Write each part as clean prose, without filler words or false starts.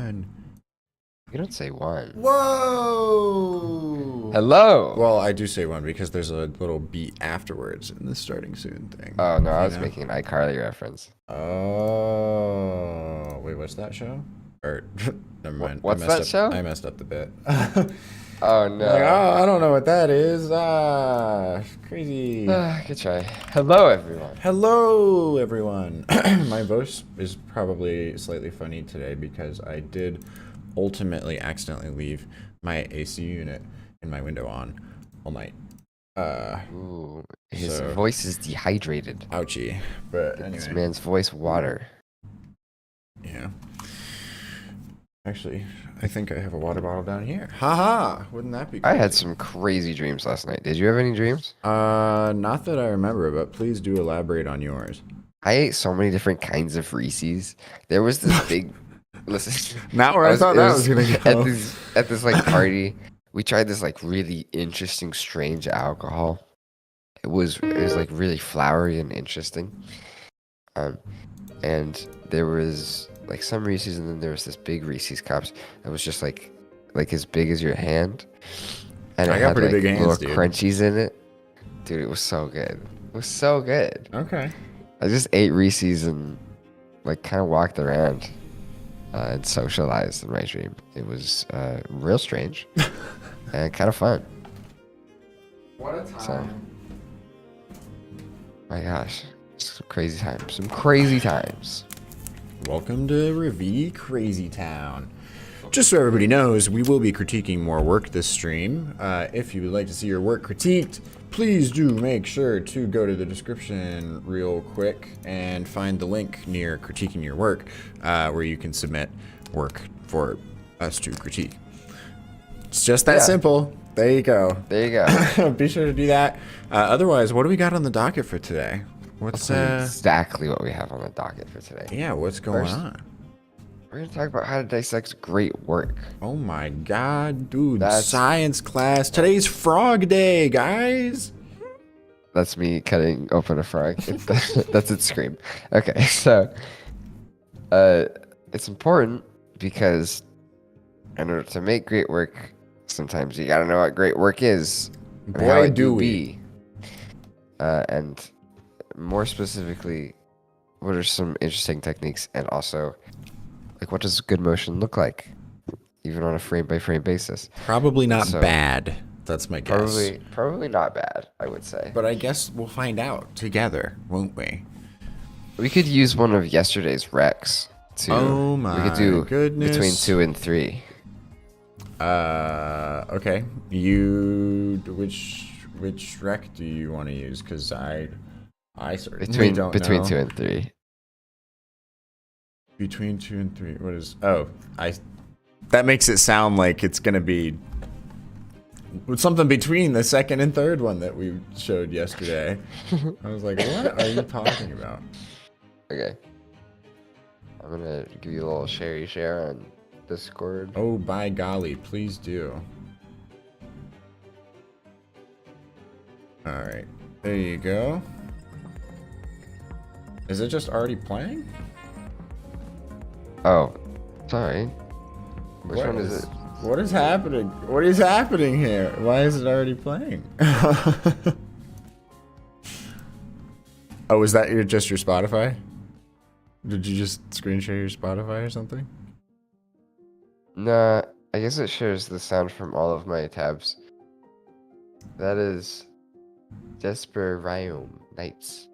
one. You don't say one. Whoa! Hello. Well, I do say one because there's a little beat afterwards in the starting soon thing. Oh no, I was making an iCarly reference. Oh, wait, what's that show? Or never mind. What's that show? I messed up the bit. Oh no. Like, oh, I don't know what that is. Crazy. Good try. Hello, everyone. Hello, everyone. My voice is probably slightly funny today because I did ultimately accidentally leave my AC unit in my window on all night. Ooh, his voice is dehydrated. Ouchie. But Get anyway. this man's voice water. Yeah. Actually, I think I have a water bottle down here. Haha! Wouldn't that be crazy? I had some crazy dreams last night. Did you have any dreams? Not that I remember, but please do elaborate on yours. I ate so many different kinds of Reese's. There was this big... Listen. Not where I thought that was gonna go. At this like party, we tried this like really interesting, strange alcohol. It was like really flowery and interesting. And there was like some Reese's, and then there was this big Reese's cups that was just like as big as your hand, and I it got had pretty like big hands, little dude. crunchies in it. Dude, it was so good. It was so good. Okay. I just ate Reese's and like kind of walked around and socialized in my dream. It was real strange and kind of fun. What a time. So, my gosh, some crazy times. Some crazy times. Welcome to Ravee Crazy Town. Just so everybody knows, we will be critiquing more work this stream. If you would like to see your work critiqued, please do make sure to go to the description real quick and find the link near critiquing your work, where you can submit work for us to critique. It's just that simple. There you go. There you go. Be sure to do that. Otherwise, what do we got on the docket for today? What's exactly what we have on the docket for today? Yeah, what's going on? We're going to talk about how to dissect great work. Oh my god, dude. Science class. Today's Frog Day, guys. That's me cutting open a frog. That's its scream. Okay, so it's important because in order to make great work, sometimes you got to know what great work is. Boy, do we. And more specifically, what are some interesting techniques, and also like what does good motion look like, even on a frame-by-frame basis? Probably not bad. That's my guess. Probably not bad, I would say. But I guess we'll find out together, won't we? We could use one of yesterday's recs to. Oh my we could do goodness. Between 2 and 3. Okay. Which rec do you want to use? Because I certainly don't know. Between 2 and 3. Between 2 and 3. What is? Oh, that makes it sound like it's gonna be something between the second and third one that we showed yesterday. I was like, what are you talking about? Okay. I'm gonna give you a little share on Discord. Oh, by golly, please do. All right, there you go. Is it just already playing? Oh, sorry. Which one is it? What is happening? What is happening here? Why is it already playing? Oh, is that just your Spotify? Did you just screen share your Spotify or something? Nah, I guess it shares the sound from all of my tabs. That is Desperarium Nights.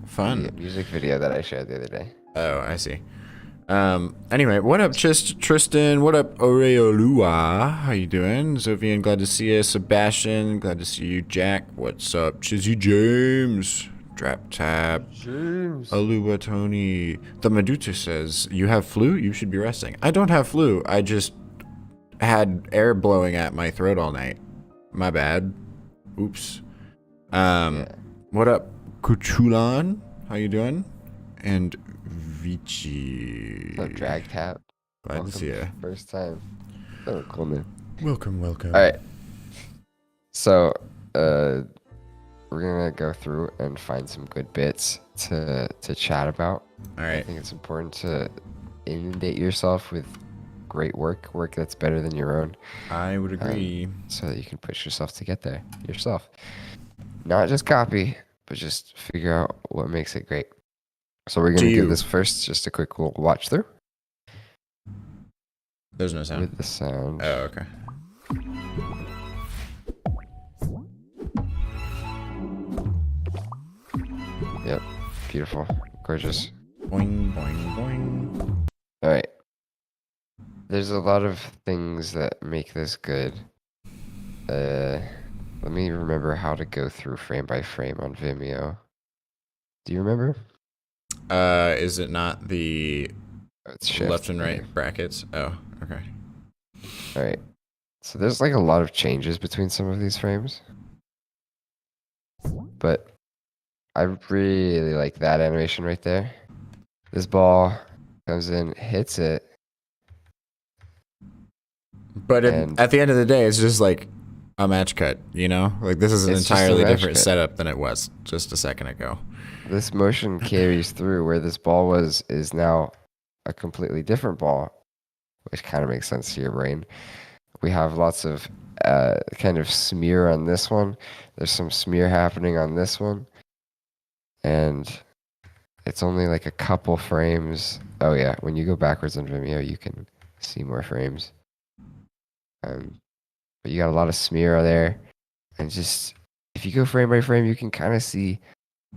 Fun. The music video that I shared the other day. Oh, I see. Anyway, what up, Tristan? What up, Oreolua? How you doing? Sofian, glad to see you. Sebastian, glad to see you. Jack, what's up? Chizzy James, Drap Tap, James. Alua Tony. The Medusa says, you have flu? You should be resting. I don't have flu. I just had air blowing at my throat all night. My bad. Oops. What up, Kuchulan? How you doing? And Vici. So drag tap. Glad to see you. First time. Oh, cool name. Welcome. All right. So, we're gonna go through and find some good bits to chat about. All right. I think it's important to inundate yourself with great work that's better than your own, I would agree. so that you can push yourself to get there yourself. Not just copy, but just figure out what makes it great. So we're going to give this first just a quick little watch through. There's no sound. With the sound. Oh, okay. Yep. Beautiful. Gorgeous. Boing, boing, boing. All right. There's a lot of things that make this good. Let me remember how to go through frame by frame on Vimeo. Do you remember? Is it not the left and right brackets? Oh, okay. All right. So there's like a lot of changes between some of these frames. But I really like that animation right there. This ball comes in, hits it. But at the end of the day, it's just like a match cut, you know? Like, this is an entirely different setup than it was just a second ago. This motion carries through. Where this ball was is now a completely different ball, which kind of makes sense to your brain. We have lots of kind of smear on this one. There's some smear happening on this one. And it's only like a couple frames. Oh, yeah. When you go backwards on Vimeo, you can see more frames. But you got a lot of smear there. And just, if you go frame by frame, you can kind of see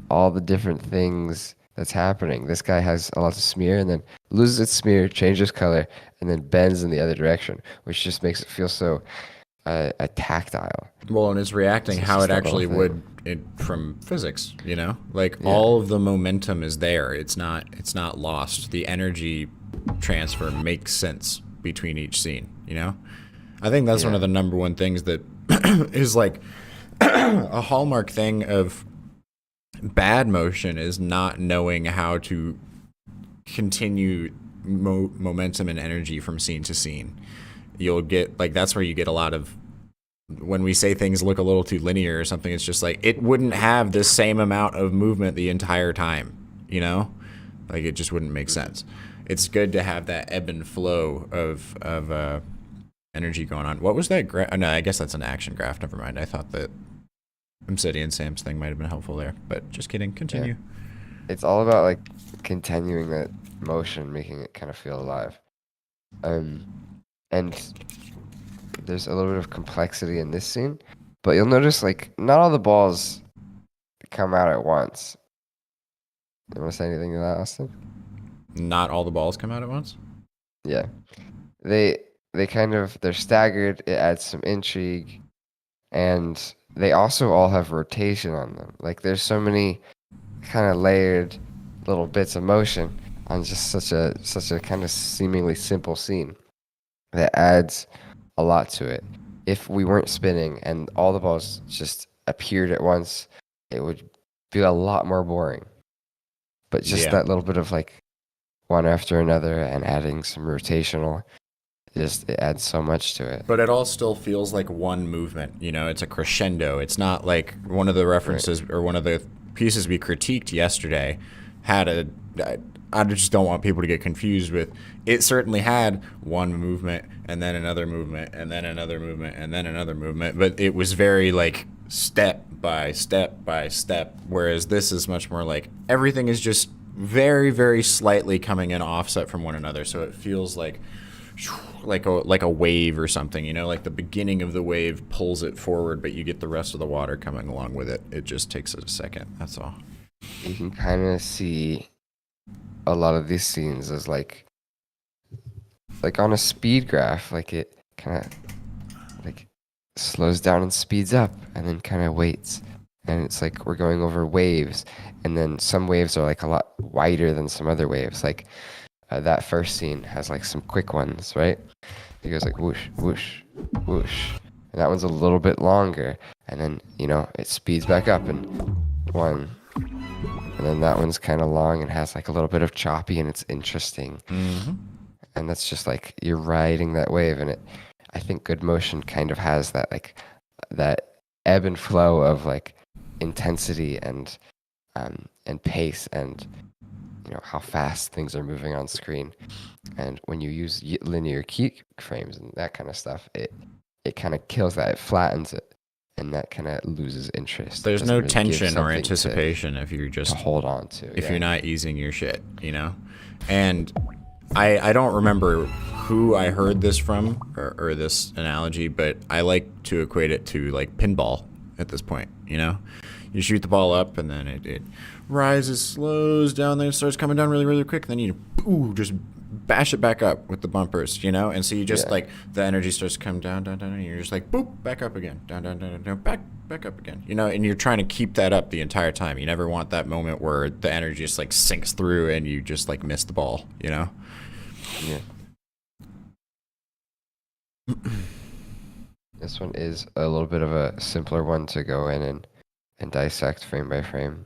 all the different things that's happening. This guy has a lot of smear and then loses its smear, changes color, and then bends in the other direction, which just makes it feel so tactile. Well, and it's reacting how it actually would from physics, you know? Like, all of the momentum is there. It's not lost. The energy transfer makes sense between each scene, you know? I think that's one of the number one things that is like a hallmark thing of bad motion is not knowing how to continue momentum and energy from scene to scene. You'll get, like, that's where you get a lot of, when we say things look a little too linear or something, it's just like, it wouldn't have the same amount of movement the entire time, you know? Like, it just wouldn't make sense. It's good to have that ebb and flow of energy going on. What was that graph? No, I guess that's an action graph. Never mind. I thought that Obsidian Sam's thing might have been helpful there, but just kidding. Continue. Yeah. It's all about like continuing that motion, making it kind of feel alive. And there's a little bit of complexity in this scene, but you'll notice like not all the balls come out at once. You want to say anything to that, Austin? Not all the balls come out at once? Yeah. They kind of, they're staggered. It adds some intrigue, and they also all have rotation on them. Like, there's so many kind of layered little bits of motion on just such a kind of seemingly simple scene that adds a lot to it. If we weren't spinning and all the balls just appeared at once, it would be a lot more boring. But just that little bit of like one after another and adding some rotational, it adds so much to it. But it all still feels like one movement, you know? It's a crescendo. It's not like one of the references or one of the pieces we critiqued yesterday had I just don't want people to get confused with, it certainly had one movement and then another movement and then another movement and then another movement, but it was very like step by step by step, whereas this is much more like everything is just very, very slightly coming in offset from one another, so it feels like a wave or something, you know, like the beginning of the wave pulls it forward, but you get the rest of the water coming along with it. It just takes a second, that's all. You can kind of see a lot of these scenes as like on a speed graph, like it kind of like slows down and speeds up and then kind of waits, and it's like we're going over waves, and then some waves are like a lot wider than some other waves. Like that first scene has like some quick ones, right? It goes like whoosh, whoosh, whoosh, and that one's a little bit longer, and then, you know, it speeds back up and one. And then that one's kind of long and has like a little bit of choppy, and it's interesting. Mm-hmm. And that's just like you're riding that wave, and I think good motion kind of has that like that ebb and flow of like intensity and pace, and how fast things are moving on screen. And when you use linear keyframes and that kind of stuff, it kind of kills that. It flattens it, and that kind of loses interest. It There's doesn't no really give tension or something anticipation if you're to just hold on to. if Yeah. you're not easing your shit, And I don't remember who I heard this from or this analogy, but I like to equate it to like pinball at this point, You shoot the ball up and then it rises, slows down, then it starts coming down really, really quick. Then you just bash it back up with the bumpers, And so you just like the energy starts to come down, down, down, and you're just like boop, back up again, down, down, down, down, back up again, And you're trying to keep that up the entire time. You never want that moment where the energy just like sinks through and you just like miss the ball, Yeah. This one is a little bit of a simpler one to go in and dissect frame by frame,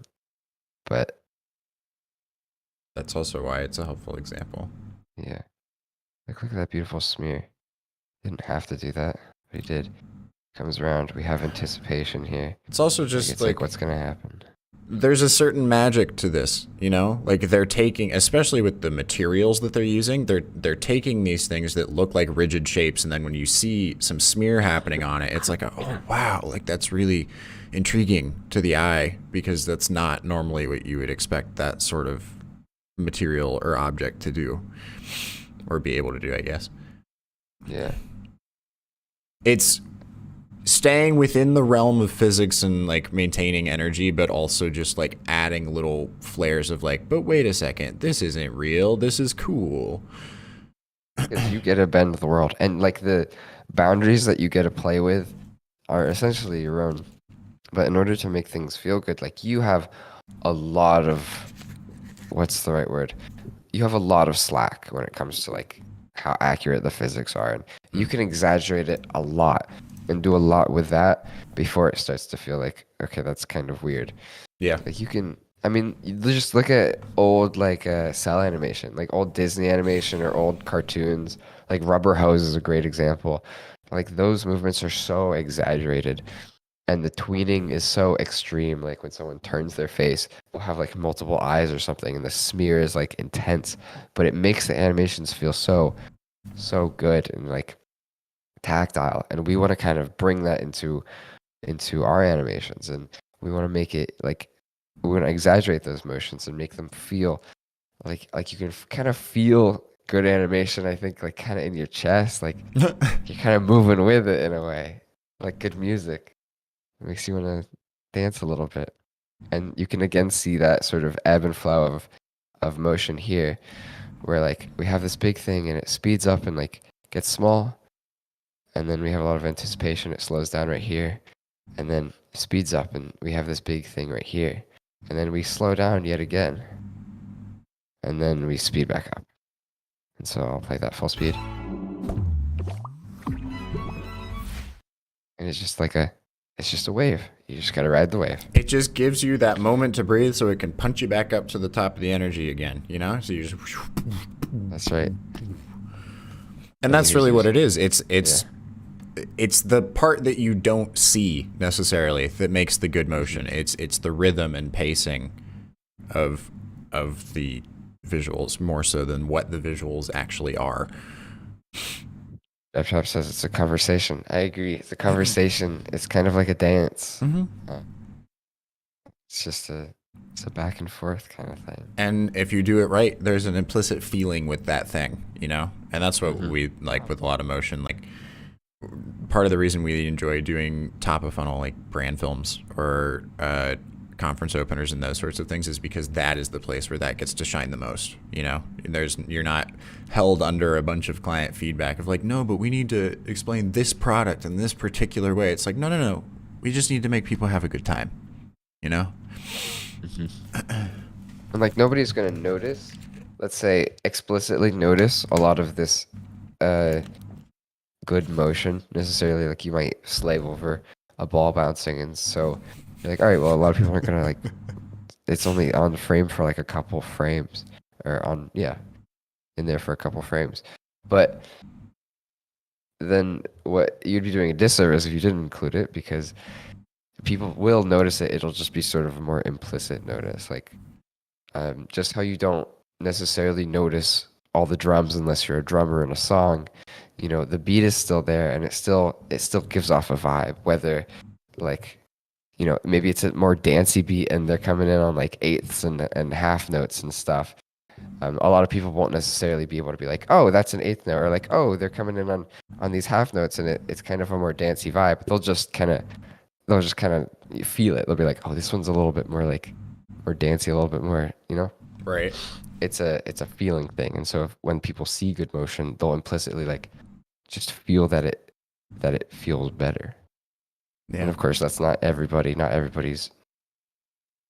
but that's also why it's a helpful example. yeah. Look at that beautiful smear. Didn't have to do that, but he did. Comes around. We have anticipation here. It's also just it's like what's gonna happen. There's a certain magic to this, Like they're taking, especially with the materials that they're using, they're taking these things that look like rigid shapes, and then when you see some smear happening on it, it's like, oh wow, like that's really intriguing to the eye, because that's not normally what you would expect that sort of material or object to do, or be able to do, I guess. Yeah. It's staying within the realm of physics and like maintaining energy, but also just like adding little flares of like, but wait a second, this isn't real, this is cool. You get to bend the world, and like the boundaries that you get to play with are essentially your own. But in order to make things feel good, like you have a lot of, what's the right word? You have a lot of slack when it comes to like how accurate the physics are, and you can exaggerate it a lot and do a lot with that before it starts to feel like, okay, that's kind of weird. Yeah. Like you can, you just look at old like cell animation, like old Disney animation or old cartoons. Like Rubber Hose is a great example. Like those movements are so exaggerated, and the tweening is so extreme. Like when someone turns their face, they'll have like multiple eyes or something, and the smear is like intense, but it makes the animations feel so good and like tactile. And we want to kind of bring that into our animations, and we want to make it like, we want to exaggerate those motions and make them feel like you can kind of feel good animation, I think, like kind of in your chest, like you're kind of moving with it in a way, like good music. It makes you want to dance a little bit. And you can again see that sort of ebb and flow of motion here, where like we have this big thing and it speeds up and like gets small, and then we have a lot of anticipation, it slows down right here, and then speeds up and we have this big thing right here, and then we slow down yet again, and then we speed back up. And so I'll play that full speed, and it's just a wave. You just gotta ride the wave. It just gives you that moment to breathe so it can punch you back up to the top of the energy again, So you just... That's right. And that's really what it is. It's the part that you don't see necessarily that makes the good motion. It's the rhythm and pacing of the visuals more so than what the visuals actually are. Jeff Chop says it's a conversation. I agree. It's a conversation. It's kind of like a dance. Mm-hmm. It's just a back and forth kind of thing. And if you do it right, there's an implicit feeling with that thing, And that's what we like with a lot of motion. Like part of the reason we enjoy doing top of funnel, like brand films or conference openers and those sorts of things, is because that is the place where that gets to shine the most. You're not held under a bunch of client feedback of like, no, but we need to explain this product in this particular way. It's like, no, we just need to make people have a good time. And like nobody's gonna notice, let's say explicitly notice a lot of this good motion necessarily. Like you might slave over a ball bouncing, and so you're like, all right, well, a lot of people aren't gonna like, it's only on frame for like a couple frames, or in there for a couple frames. But then what you'd be doing a disservice if you didn't include it, because people will notice it. It'll just be sort of a more implicit notice, like just how you don't necessarily notice all the drums unless you're a drummer in a song. You know, the beat is still there, and it still gives off a vibe. Whether like, you know, maybe it's a more dancey beat and they're coming in on like eighths and half notes and stuff. A lot of people won't necessarily be able to be like, oh, that's an eighth note, or like, oh, they're coming in on these half notes, and it's kind of a more dancey vibe. They'll just kind of feel it. They'll be like, oh, this one's a little bit more like more dancey, a little bit more, you know. Right. It's a feeling thing, and so when people see good motion, they'll implicitly like just feel that it feels better. Yeah. And of course, that's not everybody. Not everybody's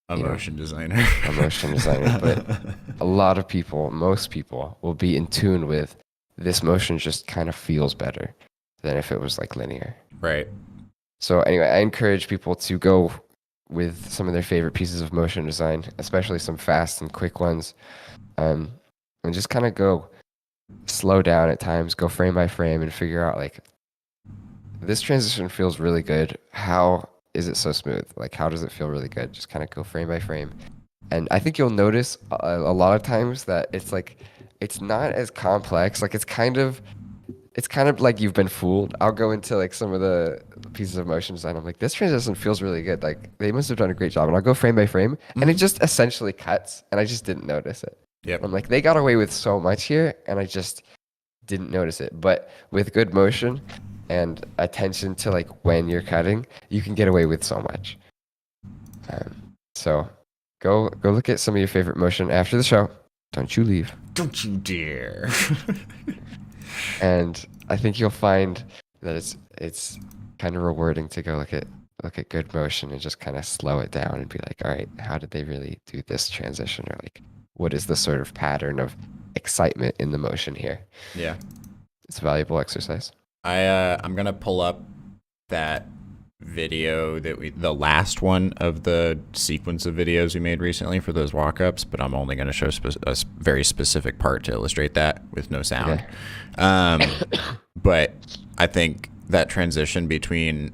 a you know, motion designer. a motion designer, but a lot of people, most people, will be in tune with this motion. Just kind of feels better than if it was like linear. Right. So anyway, I encourage people to go with some of their favorite pieces of motion design, especially some fast and quick ones, and just kind of go slow down at times, go frame by frame, and figure out like this transition feels really good. How is it so smooth? Like, how does it feel really good? Just kind of go frame by frame. And I think you'll notice a lot of times that it's like, it's not as complex. Like, it's kind of like you've been fooled. I'll go into like some of the pieces of motion design. I'm like, this transition feels really good. Like, they must have done a great job. And I'll go frame by frame, and it just essentially cuts, and I just didn't notice it. Yep. I'm like, they got away with so much here, and I just didn't notice it. But with good motion and attention to like when you're cutting, you can get away with so much. So go look at some of your favorite motion after the show. Don't you leave. Don't you dare. And I think you'll find that it's kind of rewarding to go look at good motion and just kind of slow it down and be like, all right, how did they really do this transition? Or like, what is the sort of pattern of excitement in the motion here? Yeah. It's a valuable exercise. I'm gonna pull up that video the last one of the sequence of videos we made recently for those walk-ups, but I'm only gonna show a very specific part to illustrate that with no sound. Okay. But I think that transition between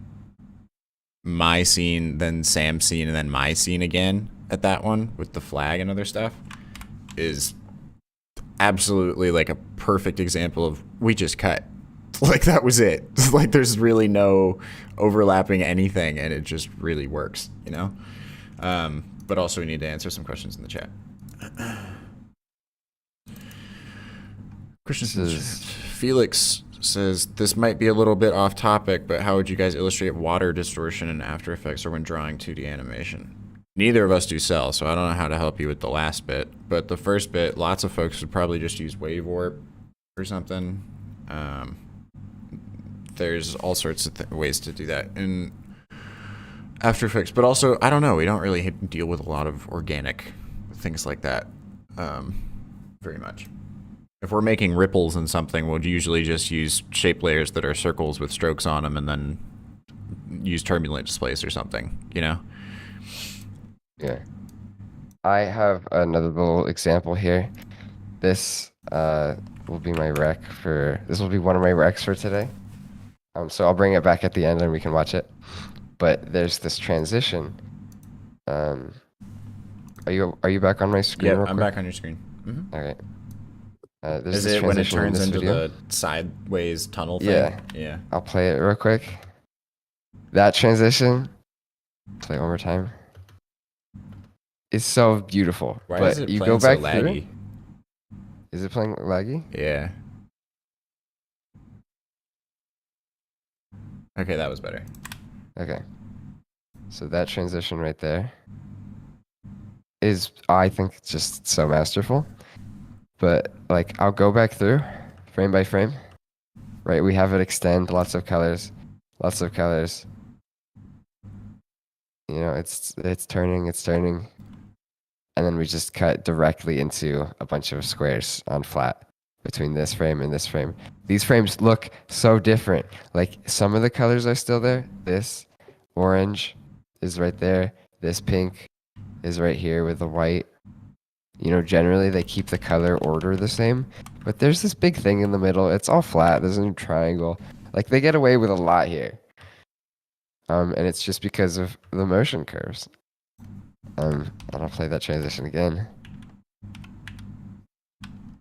my scene, then Sam's scene, and then my scene again at that one with the flag and other stuff is absolutely like a perfect example of we just cut. Like, that was it. Like, there's really no overlapping anything, and it just really works, you know? But also we need to answer some questions in the chat. Felix says, this might be a little bit off topic, but how would you guys illustrate water distortion in After Effects or when drawing 2D animation? Neither of us do cell, so I don't know how to help you with the last bit. But the first bit, lots of folks would probably just use wave warp or something. There's all sorts of ways to do that in After Effects, but also, I don't know, we don't really deal with a lot of organic things like that very much. If we're making ripples in something, we'll usually just use shape layers that are circles with strokes on them and then use turbulent displace or something, you know? Yeah. I have another little example here. This will be my rec this will be one of my recs for today. So I'll bring it back at the end and we can watch it. But there's this transition. Are you back on my screen? Yeah, I'm back on your screen. Mm-hmm. All right. Is it when it turns into the sideways tunnel thing? Yeah. Yeah. I'll play it real quick. That transition, play it one more time. It's so beautiful. Why but is it you playing go back so laggy? Is it playing laggy? Yeah. Okay, that was better. Okay. So that transition right there is, I think, just so masterful. But like, I'll go back through frame by frame. Right, we have it extend, lots of colors. You know, it's turning, and then we just cut directly into a bunch of squares on flat between this frame and this frame. These frames look so different. Like, some of the colors are still there. This orange is right there. This pink is right here with the white. You know, generally they keep the color order the same, but there's this big thing in the middle. It's all flat. There's no triangle. Like, they get away with a lot here. And it's just because of the motion curves. And I'll play that transition again.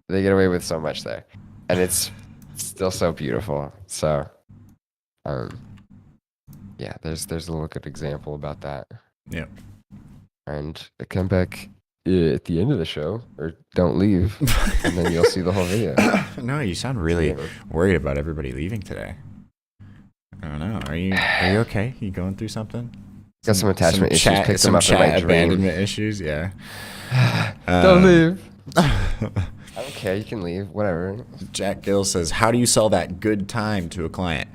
They get away with so much there, and it's still so beautiful. So, um, yeah, there's a little good example about that. Yeah. And come back at the end of the show, or don't leave, and then you'll see the whole video. No, you sound really worried about everybody leaving today. I don't know. Are you okay? You going through something? Got some attachment issues. Picked them up in my dream. Abandonment issues. Yeah. Don't leave. Okay, you can leave. Whatever. Jack Gill says, "How do you sell that good time to a client?"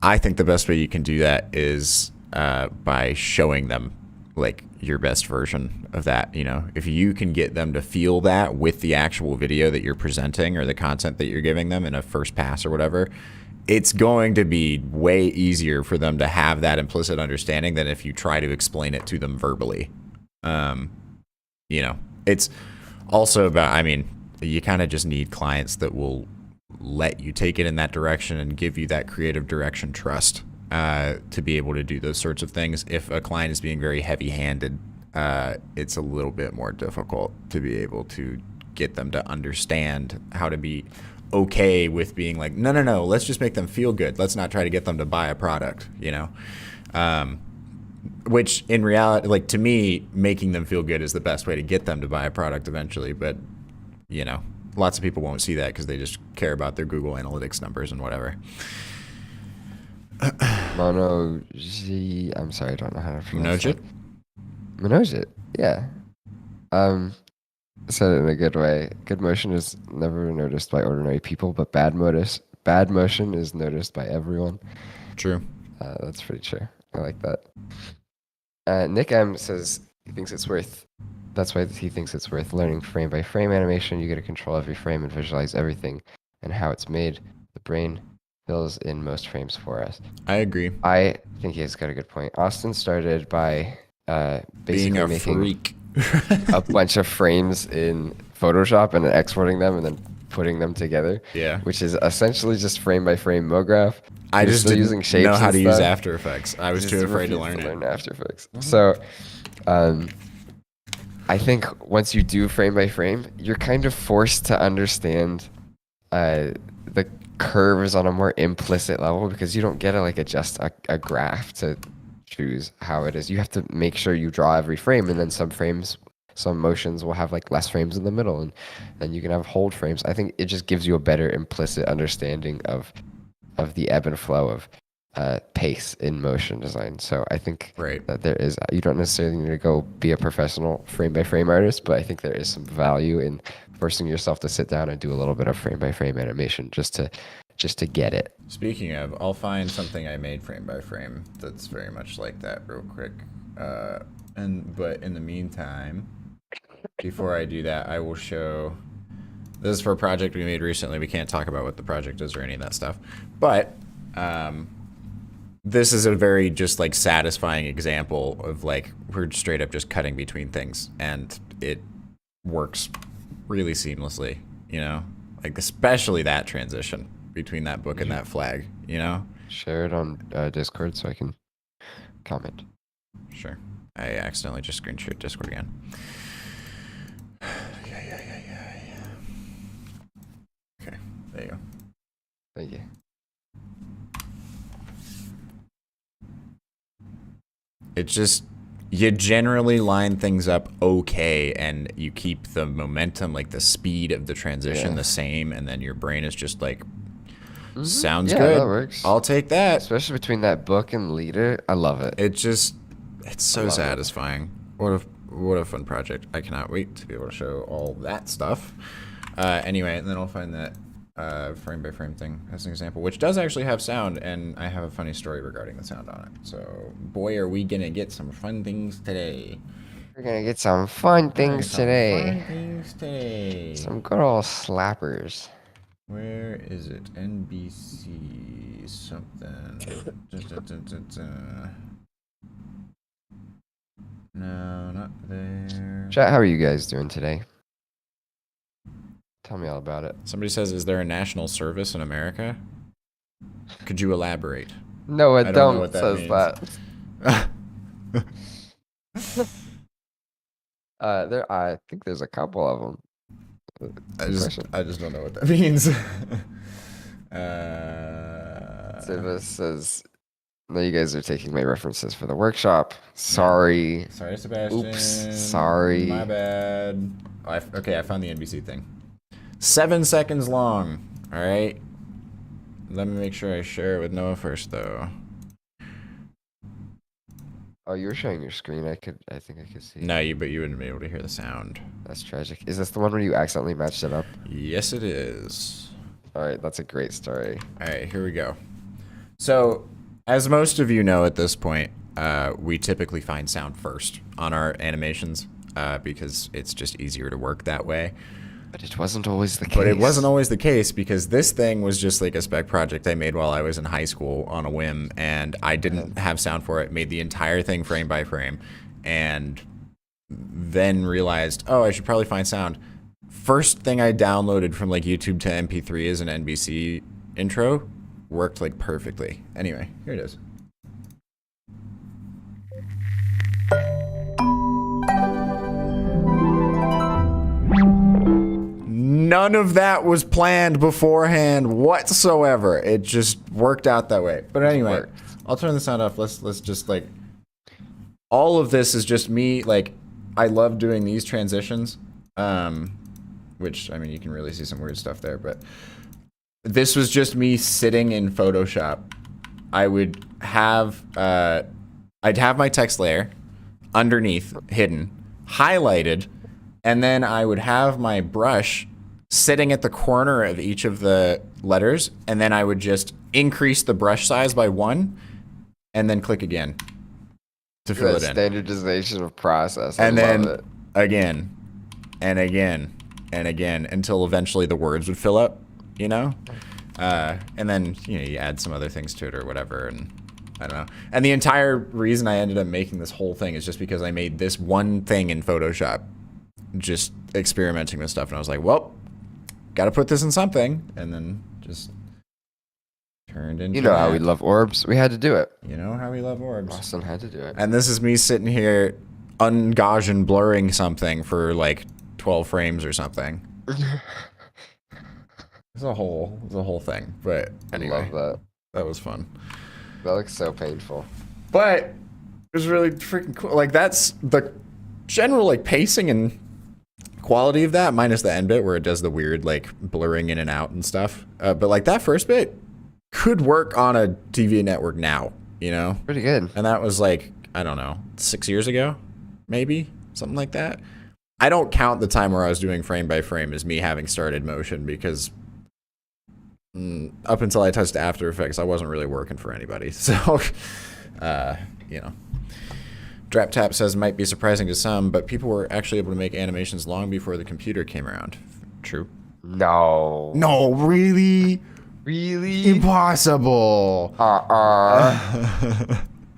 I think the best way you can do that is by showing them like your best version of that. You know, if you can get them to feel that with the actual video that you're presenting or the content that you're giving them in a first pass or whatever, it's going to be way easier for them to have that implicit understanding than if you try to explain it to them verbally. You know, it's also about, I mean, you kind of just need clients that will let you take it in that direction and give you that creative direction trust to be able to do those sorts of things. If a client is being very heavy-handed, it's a little bit more difficult to be able to get them to understand how to be okay with being like, no, let's just make them feel good. Let's not try to get them to buy a product, you know? Which in reality, like to me, making them feel good is the best way to get them to buy a product eventually. But, you know, lots of people won't see that because they just care about their Google Analytics numbers and whatever. I'm sorry, I don't know how to pronounce it. Monojit, yeah. Said it in a good way. Good motion is never noticed by ordinary people, but bad motion is noticed by everyone. True. That's pretty true. I like that. Nick M says he thinks it's worth. That's why he thinks it's worth learning frame by frame animation. You get to control every frame and visualize everything and how it's made. The brain fills in most frames for us. I agree. I think he has got a good point. Austin started by basically being a making freak. a bunch of frames in Photoshop and then exporting them and then putting them together. Yeah. Which is essentially just frame by frame MoGraph. I just didn't using shapes know how to use stuff. After Effects. I was too afraid to learn it. After Effects. So, I think once you do frame by frame, you're kind of forced to understand the curves on a more implicit level because you don't get to like adjust a graph to choose how it is. You have to make sure you draw every frame, and then some motions will have like less frames in the middle, and then you can have hold frames. I think it just gives you a better implicit understanding of the ebb and flow of pace in motion design. So I think that you don't necessarily need to go be a professional frame by frame artist, but I think there is some value in forcing yourself to sit down and do a little bit of frame by frame animation just to get it. Speaking of, I'll find something I made frame by frame that's very much like that real quick. But in the meantime, before I do that, I will show. This is for a project we made recently. We can't talk about what the project is or any of that stuff, but this is a very just like satisfying example of like we're straight up just cutting between things, and it works really seamlessly. You know, like especially that transition between that book and that flag. You know, share it on Discord so I can comment. Sure. I accidentally just screen shared Discord again. Yeah. Okay, there you go. Thank you. It's just, you generally line things up okay, and you keep the momentum, like the speed of the transition the same, and then your brain is just like, sounds good. That works. I'll take that. Especially between that book and leader. I love it. It's so satisfying. What a fun project. I cannot wait to be able to show all that stuff. Anyway, and then I'll find that frame by frame thing as an example, which does actually have sound, and I have a funny story regarding the sound on it. So, boy, are we gonna get some fun things today. We're gonna get some fun things today. Some good old slappers. Where is it? NBC something. No, not there. Chat, how are you guys doing today? Tell me all about it. Somebody says, is there a national service in America? Could you elaborate? No, I don't know what that says that. means. I think there's a couple of them. I just don't know what that means. Siva says, no, you guys are taking my references for the workshop. Sorry. Sorry, Sebastian. Oops. Sorry. My bad. Oh, okay, I found the NBC thing. 7 seconds long. All right. Let me make sure I share it with Noah first, though. Oh, you were showing your screen. I think I could see. No, but you wouldn't be able to hear the sound. That's tragic. Is this the one where you accidentally matched it up? Yes, it is. All right, that's a great story. All right, here we go. So, as most of you know at this point, we typically find sound first on our animations because it's just easier to work that way. But it wasn't always the case. But it wasn't always the case because this thing was just like a spec project I made while I was in high school on a whim, and I didn't have sound for it. Made the entire thing frame by frame, and then realized, oh, I should probably find sound. First thing I downloaded from like YouTube to MP3 is an NBC intro. Worked like perfectly. Anyway, here it is. None of that was planned beforehand whatsoever. It just worked out that way. But anyway, I'll turn the sound off. Let's just like, all of this is just me. Like, I love doing these transitions, which, I mean, you can really see some weird stuff there, but this was just me sitting in Photoshop. I would have, I'd have my text layer underneath, hidden, highlighted, and then I would have my brush sitting at the corner of each of the letters, and then I would just increase the brush size by 1, and then click again to fill it in. Standardization of process. And then again, and again, and again, until eventually the words would fill up, you know? And then, you know, you add some other things to it or whatever, and I don't know. And the entire reason I ended up making this whole thing is just because I made this one thing in Photoshop, just experimenting with stuff, and I was like, well, gotta put this in something, and then just turned into. You know how we love orbs. We had to do it. You know how we love orbs. Austin had to do it. And this is me sitting here ungauge blurring something for like 12 frames or something. It's a whole thing. But anyway, I love that. That was fun. That looks so painful. But it was really freaking cool. Like, that's the general like pacing and quality of that, minus the end bit where it does the weird like blurring in and out and stuff. But like that first bit could work on a TV network now, you know? Pretty good. And that was like, I don't know, 6 years ago, maybe something like that. I don't count the time where I was doing frame by frame as me having started motion because up until I touched After Effects, I wasn't really working for anybody. So, you know. Drap Tap says, might be surprising to some, but people were actually able to make animations long before the computer came around. True. No. No, really? Really? Impossible. Oh,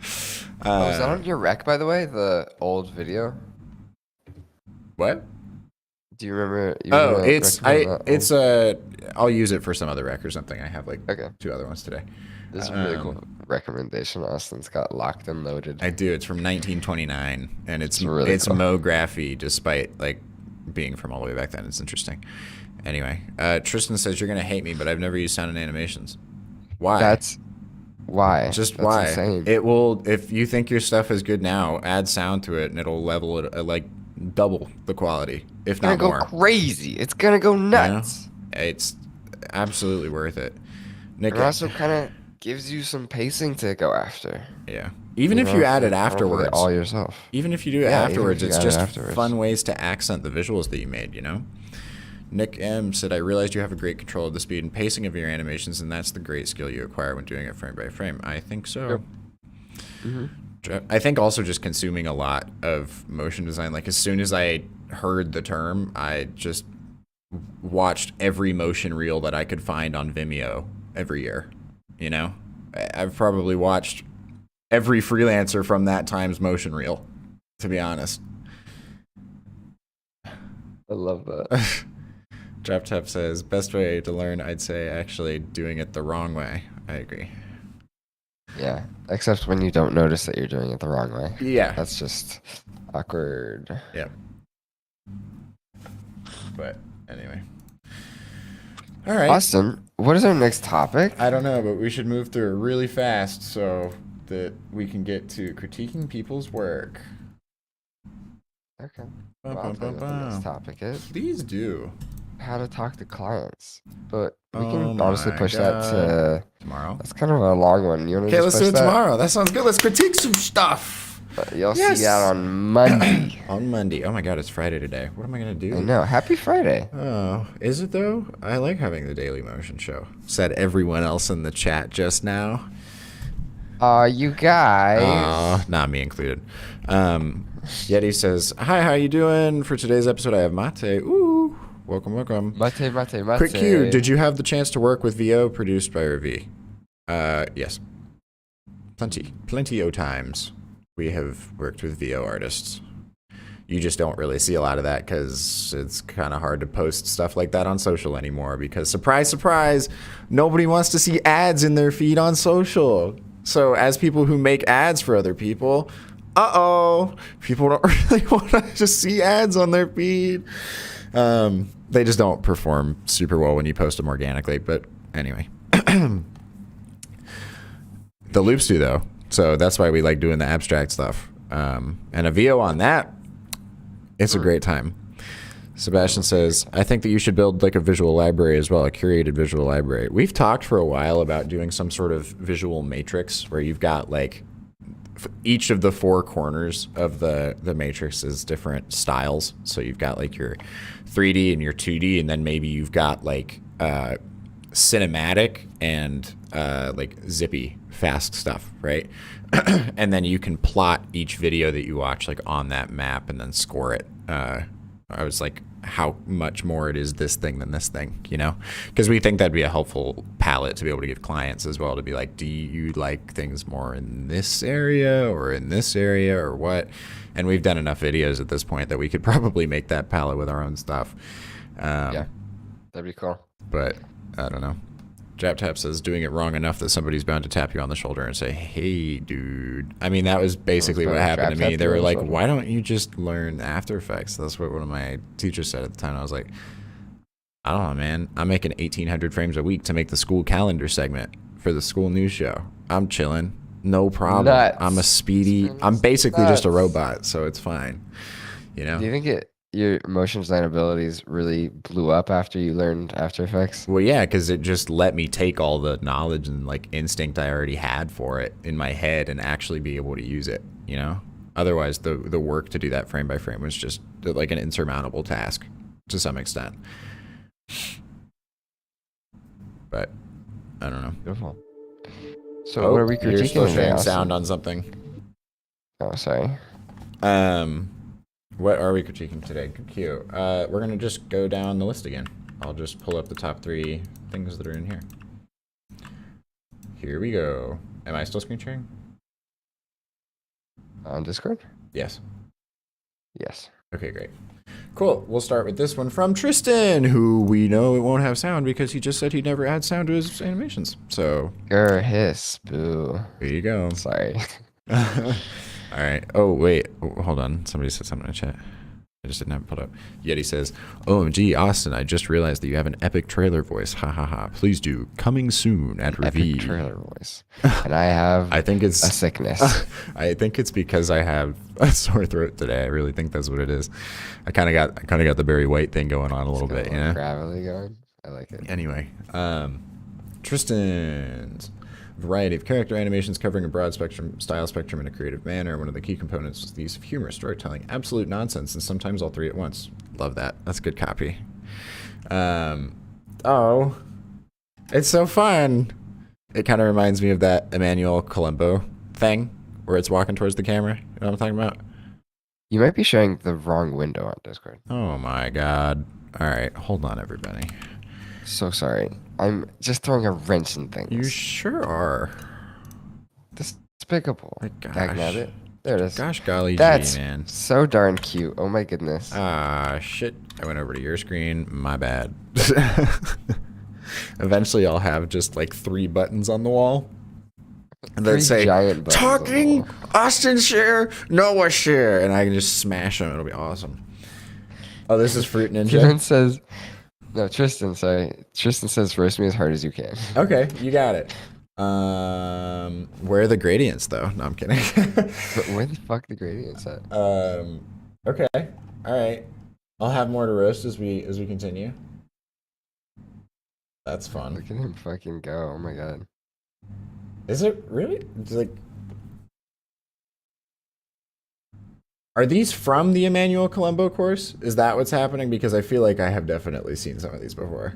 is that on your rec, by the way? The old video? What? Do you remember? I'll use it for some other rec or something. I have like 2 other ones today. This is a really cool recommendation. Austin's got locked and loaded. I do. It's from 1929, and it's cool. Mo-graphy, despite like being from all the way back then. It's interesting. Anyway, Tristan says you're gonna hate me, but I've never used sound in animations. Why? That's why. Just That's why? Insane. It will. If you think your stuff is good now, add sound to it, and it'll level it like double the quality, if not more. It's gonna go crazy. It's gonna go nuts. You know? It's absolutely worth it. Nick, it also kind of gives you some pacing to go after. Yeah. Even if you add it afterwards. All yourself. Even if you do it afterwards, it's just afterwards. Fun ways to accent the visuals that you made, you know? Nick M said, I realized you have a great control of the speed and pacing of your animations, and that's the great skill you acquire when doing it frame by frame. I think so. Yep. Mm-hmm. I think also just consuming a lot of motion design. Like, as soon as I heard the term, I just watched every motion reel that I could find on Vimeo every year. You know? I've probably watched every freelancer from that time's motion reel, to be honest. I love that. Drop Tap says, best way to learn, I'd say actually doing it the wrong way. I agree. Yeah, except when you don't notice that you're doing it the wrong way. Yeah. That's just awkward. Yeah. But Anyway. All right. Austin, what is our next topic? I don't know, but we should move through it really fast so that we can get to critiquing people's work. Okay. Well, I'll tell you what the next topic is. Please do. How to talk to clients. But we Oh can honestly my push God. that to... Tomorrow? That's kind of a long one. You want to Okay, just let's do push it that? tomorrow. That sounds good. Let's critique some stuff. You'll Yes. see that on Monday. On Monday. Oh my God, it's Friday today. What am I going to do? I know. Happy Friday. Oh, is it though? I like having the Daily Motion Show. Said everyone else in the chat just now. You guys. Not me included. Yeti says, "Hi, how you doing? For today's episode, I have Mate. Ooh, welcome, welcome. Mate. Quick Q, did you have the chance to work with VO produced by Ravi? Yes. Plenty o times we have worked with VO artists. You just don't really see a lot of that because it's kind of hard to post stuff like that on social anymore because, surprise, surprise, nobody wants to see ads in their feed on social. So as people who make ads for other people, people don't really want to just see ads on their feed. They just don't perform super well when you post them organically. But anyway, the loops do though. So that's why we like doing the abstract stuff. And a VO on that, it's a great time. Sebastian says, I think that you should build like a visual library as well, a curated visual library. We've talked for a while about doing some sort of visual matrix where you've got like each of the four corners of the matrix is different styles. So you've got like your 3D and your 2D, and then maybe you've got like cinematic and like zippy fast stuff, right? And then you can plot each video that you watch like on that map and then score it. I was like, how much more it is this thing than this thing, you know? Because we think that'd be a helpful palette to be able to give clients as well, to be like, do you like things more in this area or in this area or what? And we've done enough videos at this point that we could probably make that palette with our own stuff. Yeah, that'd be cool. But I don't know. JapTap says doing it wrong enough that somebody's bound to tap you on the shoulder and say, hey, dude. I mean, that was basically what happened to me. They were like, why don't you just learn After Effects? That's what one of my teachers said at the time. I was like, I don't know, man. I'm making 1,800 frames a week to make the school calendar segment for the school news show. I'm chilling. No problem. Nuts. I'm a speedy. I'm basically just a robot, so it's fine. You know? Do you think your motion design abilities really blew up after you learned After Effects? Well, yeah, because it just let me take all the knowledge and like instinct I already had for it in my head and actually be able to use it, you know? Otherwise, the work to do that frame by frame was just like an insurmountable task to some extent. But I don't know. Beautiful. So what are we critiquing? You're still today, sharing Austin? sound on something. Oh, sorry. What are we critiquing today? Cute. We're going to just go down the list again. I'll just pull up the top 3 things that are in here. Here we go. Am I still screen sharing? On Discord? Yes. Yes. Okay, great. Cool. We'll start with this one from Tristan, who we know it won't have sound because he just said he'd never add sound to his animations. So. Hiss. Boo. Here you go. Sorry. All right. Oh, wait. Oh, hold on. Somebody said something in the chat. I just didn't have it pulled up. Yeti says, OMG, Austin, I just realized that you have an epic trailer voice. Ha ha ha. Please do. Coming soon at Revie. Epic trailer voice. And I have I think it's a sickness. I think it's because I have a sore throat today. I really think that's what it is. I kind of got the Barry White thing going on a little bit, you know? Gravelly going. I like it. Anyway, Tristan's variety of character animations covering a broad style spectrum in a creative manner. One of the key components is the use of humor, storytelling, absolute nonsense, and sometimes all 3 at once. Love that. That's good copy. Oh, it's so fun. It kind of reminds me of that Emmanuel Colombo thing where it's walking towards the camera. You know what I'm talking about? You might be showing the wrong window on Discord. Oh my God. All right. Hold on, everybody. So sorry. I'm just throwing a wrench in things. You sure are. Despicable. My gosh. Dagnabbit. There it is. Gosh golly gee, That's man. so darn cute. Oh my goodness. Shit. I went over to your screen. My bad. Eventually I'll have just like 3 buttons on the wall. And then 3 say, giant buttons on the talking, wall. Austin share, Noah share. And I can just smash them. It'll be awesome. Oh, this is Fruit He then Ninja. says, No, Tristan, sorry. Tristan says roast me as hard as you can. Okay, you got it. Where are the gradients though? No, I'm kidding. But where the fuck the gradients at? Okay. All right. I'll have more to roast as we continue. That's fun. Look at him fucking go. Oh my god. Is it really? It's like, are these from the Emmanuel Colombo course? Is that what's happening? Because I feel like I have definitely seen some of these before.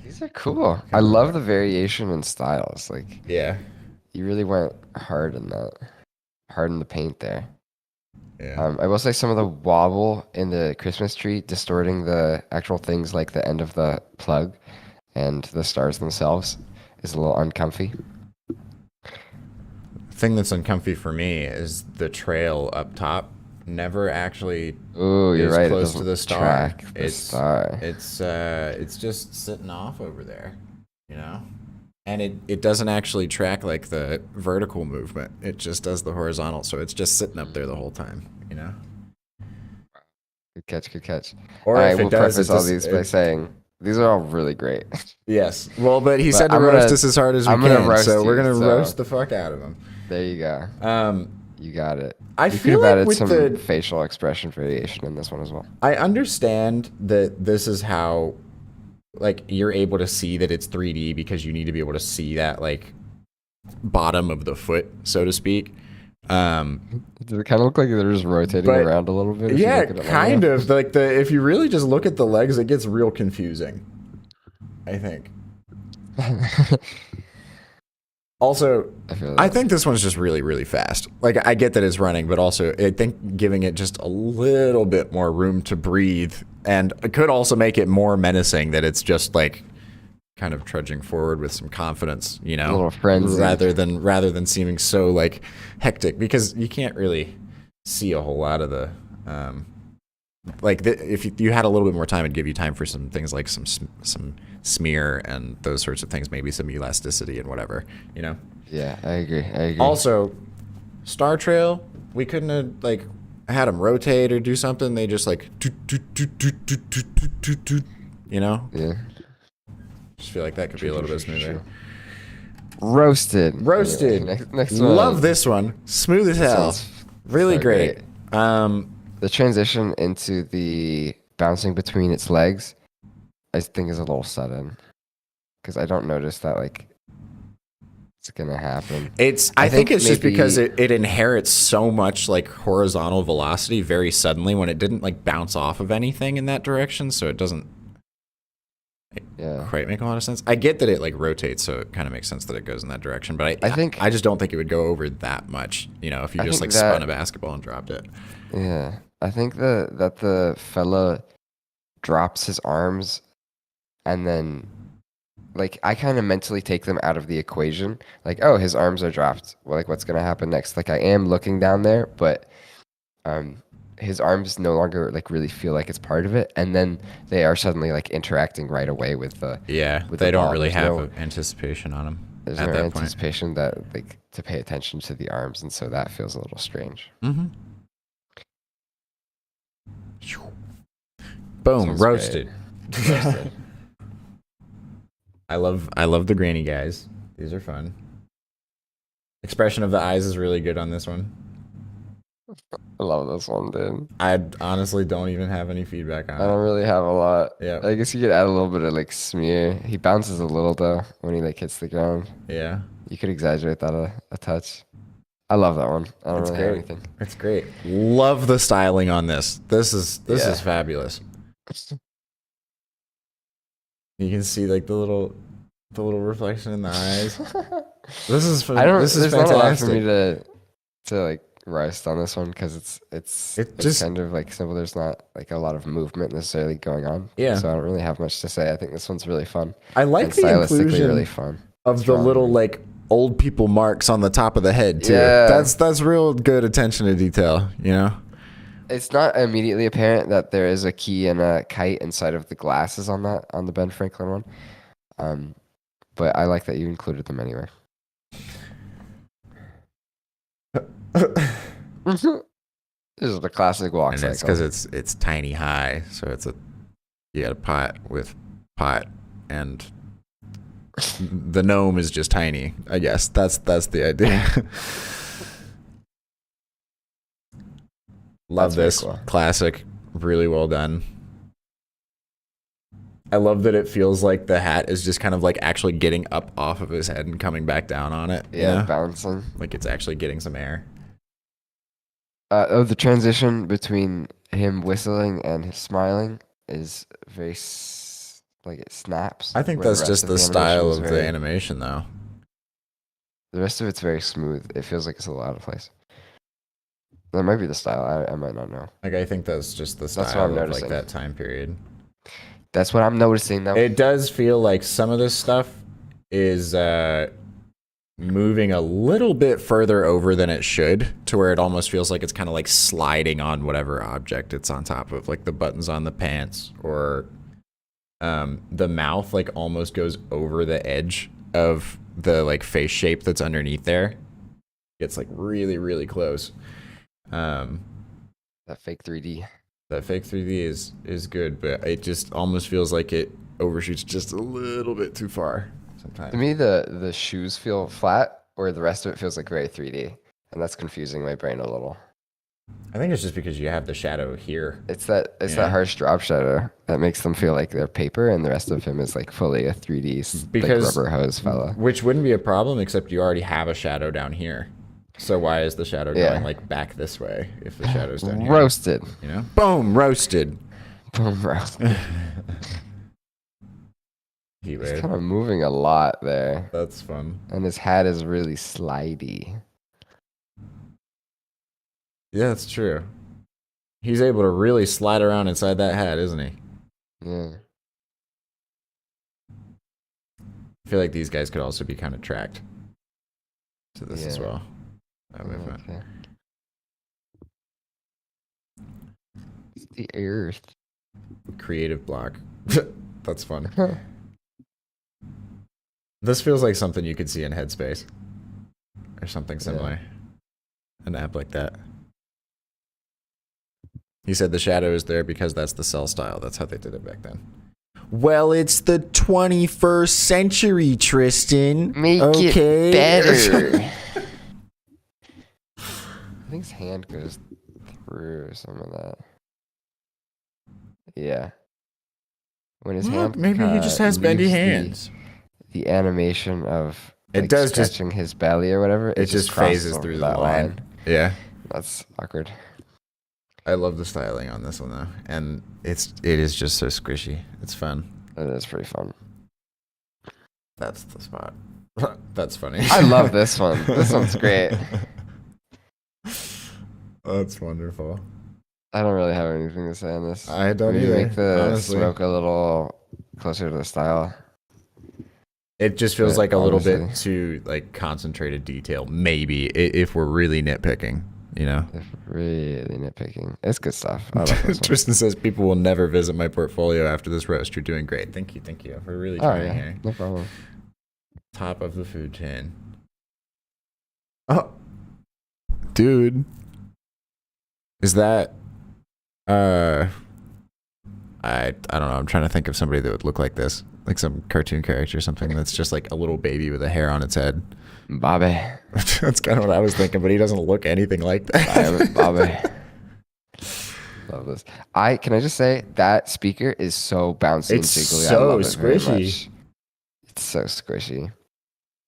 These are cool. I love the variation in styles. Like, Yeah. you really went hard in that. Hard in the paint there. Yeah. I will say some of the wobble in the Christmas tree distorting the actual things like the end of the plug and the stars themselves is a little uncomfy. Thing that's uncomfy for me is the trail up top never actually Oh, you're is right. close it to doesn't the star. track the It's star. it's just sitting off over there, you know? And it doesn't actually track like the vertical movement. It just does the horizontal, so it's just sitting up there the whole time, you know? Good catch, good catch. Or All right, if it we'll does, preface it all just these by saying these are all really great. yes. Well, but he But said to I'm roast gonna- us as hard as we I'm gonna can, roast so we're you, gonna so- roast the fuck out of him. There you go. You got it. I You could feel have like added with some the facial expression variation in this one as well. I understand that this is how, like, you're able to see that it's 3D because you need to be able to see that, like, bottom of the foot, so to speak. Does it kind of look like they're just rotating But- around a little bit? if you Yeah, look at it long kind enough? of. Like, if you really just look at the legs, it gets real confusing, I think. Also, I feel I that. think this one's just really, really fast. Like, I get that it's running, but also I think giving it just a little bit more room to breathe, and it could also make it more menacing that it's just like kind of trudging forward with some confidence, you know, A little frenzied. rather than seeming so like hectic, because you can't really see a whole lot of the if you had a little bit more time, it'd give you time for some things like some smear and those sorts of things, maybe some elasticity and whatever, you know. Yeah, I agree. Also, Star Trail, we couldn't have like had them rotate or do something. They just like you know. Yeah. Just feel like that could be a little bit smoother. Roasted. Roasted. Anyway, next one. Love this one. Smooth as hell. Sounds Really so great. The transition into the bouncing between its legs, I think, is a little sudden. Because I don't notice that, like, it's gonna happen. I think it's just maybe- because it inherits so much like horizontal velocity very suddenly when it didn't like bounce off of anything in that direction, so it doesn't Yeah. quite make a lot of sense. I get that it like rotates, so it kind of makes sense that it goes in that direction, but I just don't think it would go over that much, you know, if you I just like think that- spun a basketball and dropped it. Yeah. I think that the fella drops his arms and then, like, I kind of mentally take them out of the equation. Like, oh, his arms are dropped. Well, like, what's going to happen next? Like, I am looking down there, but his arms no longer, like, really feel like it's part of it. And then they are suddenly, like, interacting right away with the Yeah, with they the don't ball. really There's have no- anticipation on them There's at no that point. anticipation that, like, to pay attention to the arms. And so that feels a little strange. Mm-hmm. Boom, Sounds roasted. great. Roasted. I love the granny guys. These are fun. Expression of the eyes is really good on this one. I love this one, dude. I honestly don't even have any feedback on I don't it. really have a lot. Yeah. I guess you could add a little bit of like smear. He bounces a little though when he like hits the ground. Yeah, You could exaggerate that a touch. I love that one. I don't It's really have great. anything. it's great. Love the styling on this. This is Yeah. fabulous. You can see like the little reflection in the eyes. This is I don't. This is There's not a lot for fantastic. me to like roast on this one because it's just- kind of like simple. There's not like a lot of movement necessarily going on. Yeah. So I don't really have much to say. I think this one's really fun. I like and the stylistically inclusion really fun. of the Strong. little like old people marks on the top of the head too. Yeah. That's real good attention to detail, you know? It's not immediately apparent that there is a key and a kite inside of the glasses on the Ben Franklin one. But I like that you included them anyway. This is the classic walk And cycle. it's because it's tiny high, so you got a pot with pot, and the gnome is just tiny. I guess that's the idea. Love That's this. very cool. Classic, really well done. I love that it feels like the hat is just kind of like actually getting up off of his head and coming back down on it. Yeah, you know? bouncing. Like it's actually getting some air. The transition between him whistling and his smiling is very like it snaps. I think where that's rest just of the animation style is of very- the animation, though. The rest of it's very smooth. It feels like it's a little out of place. That might be the style. I might not know. Like I think that's just the what style I'm of like noticing. that time period. That's what I'm noticing though. It does feel like some of this stuff is moving a little bit further over than it should, to where it almost feels like it's kind of like sliding on whatever object it's on top of, like the buttons on the pants, or the mouth like almost goes over the edge of the like face shape that's underneath there. It's like really, really close. That fake 3D. That fake 3D is good, but it just almost feels like it overshoots just a little bit too far sometimes. To me, the shoes feel flat, or the rest of it feels like very 3D, and that's confusing my brain a little. I think it's just because you have the shadow here. It's that Yeah. harsh drop shadow that makes them feel like they're paper, and the rest of him is like fully a 3D Because- like rubber hose fella. Which wouldn't be a problem, except you already have a shadow down here. So why is the shadow Yeah. going like back this way if the shadow's down here? Roasted. You know? Boom, roasted. Boom, roasted. Heat He's wave. kind of moving a lot there, That's fun. and his hat is really slidey. Yeah, that's true. He's able to really slide around inside that hat, isn't he? Yeah. I feel like these guys could also be kind of tracked to this as Yeah. well. That movement. Okay. It's the earth. Creative block. That's fun. This feels like something you could see in Headspace or something similar. An app like that. He said the shadow is there because that's the cell style. That's how they did it back then. Well, it's the 21st century, Tristan. Make okay? it better. I think his hand goes through some of that. Yeah. When his Well, hand maybe he just has bendy leaves hands. The animation of It like, does just- scratching his belly or whatever. It just crosses phases over through the that line. Yeah. That's awkward. I love the styling on this one though, and it is just so squishy. It's fun. It is pretty fun. That's the spot. That's funny. I love this one. This one's great. That's wonderful. I don't really have anything to say on this. I don't Maybe either. make the honestly. smoke a little closer to the style. It just feels But like a little bit honestly- too like concentrated detail. Maybe if we're really nitpicking, you know. If really nitpicking. It's good stuff. I love this one. Tristan says people will never visit my portfolio after this roast. You're doing great. Thank you. We're really Oh, trying yeah. here. No problem. Top of the food chain. Oh, dude, is that? I don't know. I'm trying to think of somebody that would look like this, like some cartoon character or something that's just like a little baby with a hair on its head. Bobby. That's kind of what I was thinking, but he doesn't look anything like that. Bobby. Love this. Can I just say that speaker is so bouncy It's and jiggly. so I love it very squishy. much. It's so squishy.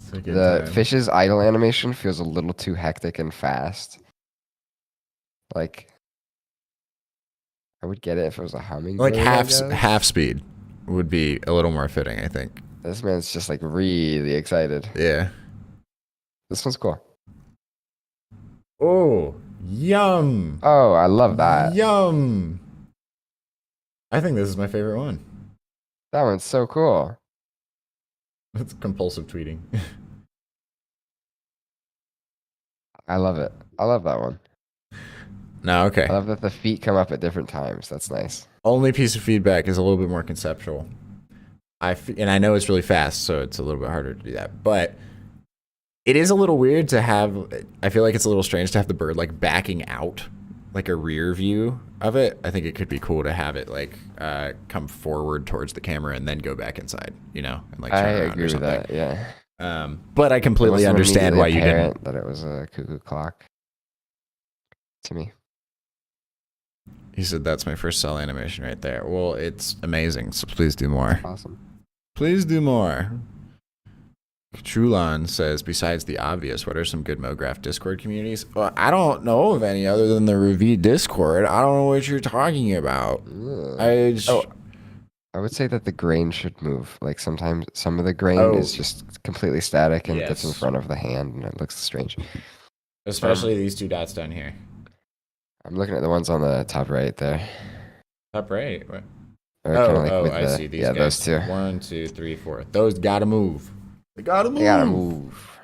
It's a good The time. fish's idle animation feels a little too hectic and fast. Like, I would get it if it was a humming. like half speed would be a little more fitting, I think. This man's just like really excited. Yeah. This one's cool. Oh, yum. Oh, I love that. Yum. I think this is my favorite one. That one's so cool. It's compulsive tweeting. I love it. I love that one. No, okay. I love that the feet come up at different times. That's nice. Only piece of feedback is a little bit more conceptual. And I know it's really fast, so it's a little bit harder to do that. But it is a little weird to have. I feel like it's a little strange to have the bird like backing out, like a rear view of it, I think it could be cool to have it like come forward towards the camera and then go back inside, you know, and like I turn around agree or with something. that. Yeah. But I It completely wasn't understand immediately why you didn't. apparent that it was a cuckoo clock to me. He said that's my first cell animation right there. Well, it's amazing, so please do more. Awesome. Please do more. Trulon says, besides the obvious, what are some good MoGraph Discord communities? Well, I don't know of any other than the Revi Discord. I don't know what you're talking about. I would say that the grain should move. Like sometimes some of the grain is just completely static and gets in front of the hand and it looks strange. Especially these 2 dots down here. I'm looking at the ones on the top right there. Top right? What? I see these guys. Those 2. 1, 2, 3, 4. Those gotta move. They gotta move. They gotta move.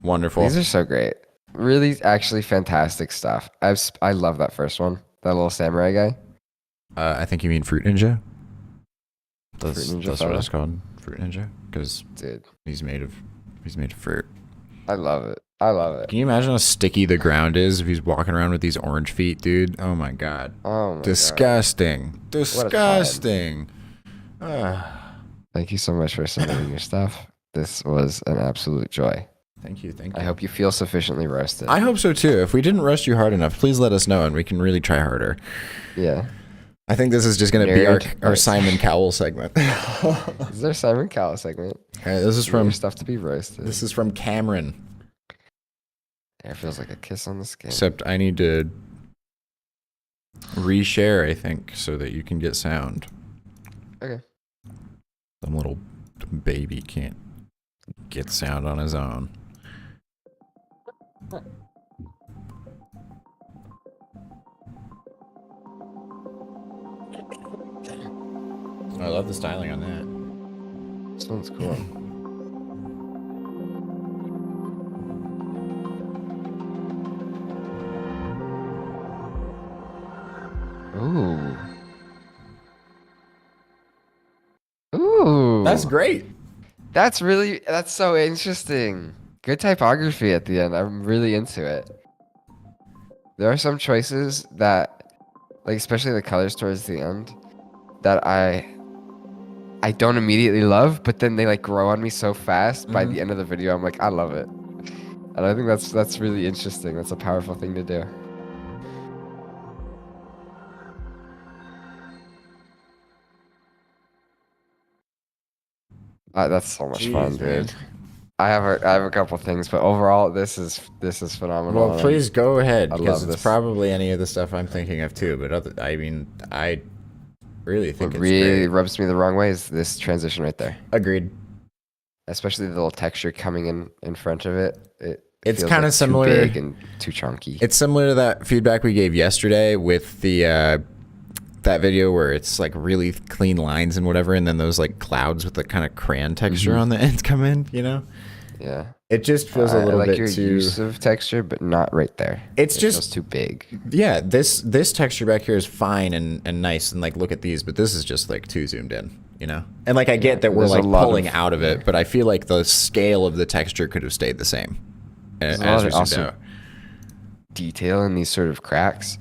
Wonderful. These are so great. Really, actually fantastic stuff. I love that first one. That little samurai guy. I think you mean Fruit Ninja. That's what fella? it's called, Fruit Ninja, because Dude, he's made of fruit. I love it. I love it. Can you imagine how sticky the ground is if he's walking around with these orange feet, dude? Oh my god. Oh my Disgusting. God. Disgusting. Thank you so much for submitting your stuff. This was an absolute joy. Thank you. I hope you feel sufficiently roasted. I hope so too. If we didn't roast you hard enough, please let us know and we can really try harder. Yeah. I think this is just going to be our Simon Cowell segment. This is our Simon Cowell segment. This is from stuff to be roasted. This is from Cameron. It feels like a kiss on the skin. Except I need to reshare, I think, so that you can get sound. Okay. Some little baby can't get sound on his own. I love the styling on that. This one's cool. Ooh. Ooh. That's great. That's so interesting. Good typography at the end. I'm really into it. There are some choices that, like especially the colors towards the end, that I don't immediately love, but then they like grow on me so fast. By the end of the video, I'm like, I love it. And I think that's really interesting. That's a powerful thing to do. That's so much fun, dude. Man. I have a couple things, but overall, this is phenomenal. Well, please go ahead, because it's this. probably any of the stuff I'm thinking of too. But I really think What it's really great. rubs me the wrong way is this transition right there. Agreed. Especially the little texture coming in front of it. It's feels kind of like similar. Too big and too chunky. It's similar to that feedback we gave yesterday with the that video where it's like really clean lines and whatever, and then those like clouds with the kind of crayon texture on the end come in. You know. Yeah. It just feels a little like bit your too. use of texture, but not right there. It feels just too big. Yeah, this texture back here is fine and nice, and like look at these, but this is just like too zoomed in, you know. And like I get that we're There's a like lot pulling of- out of it, but I feel like the scale of the texture could have stayed the same. There's a As lot we of zoomed also out. detail in these sort of cracks,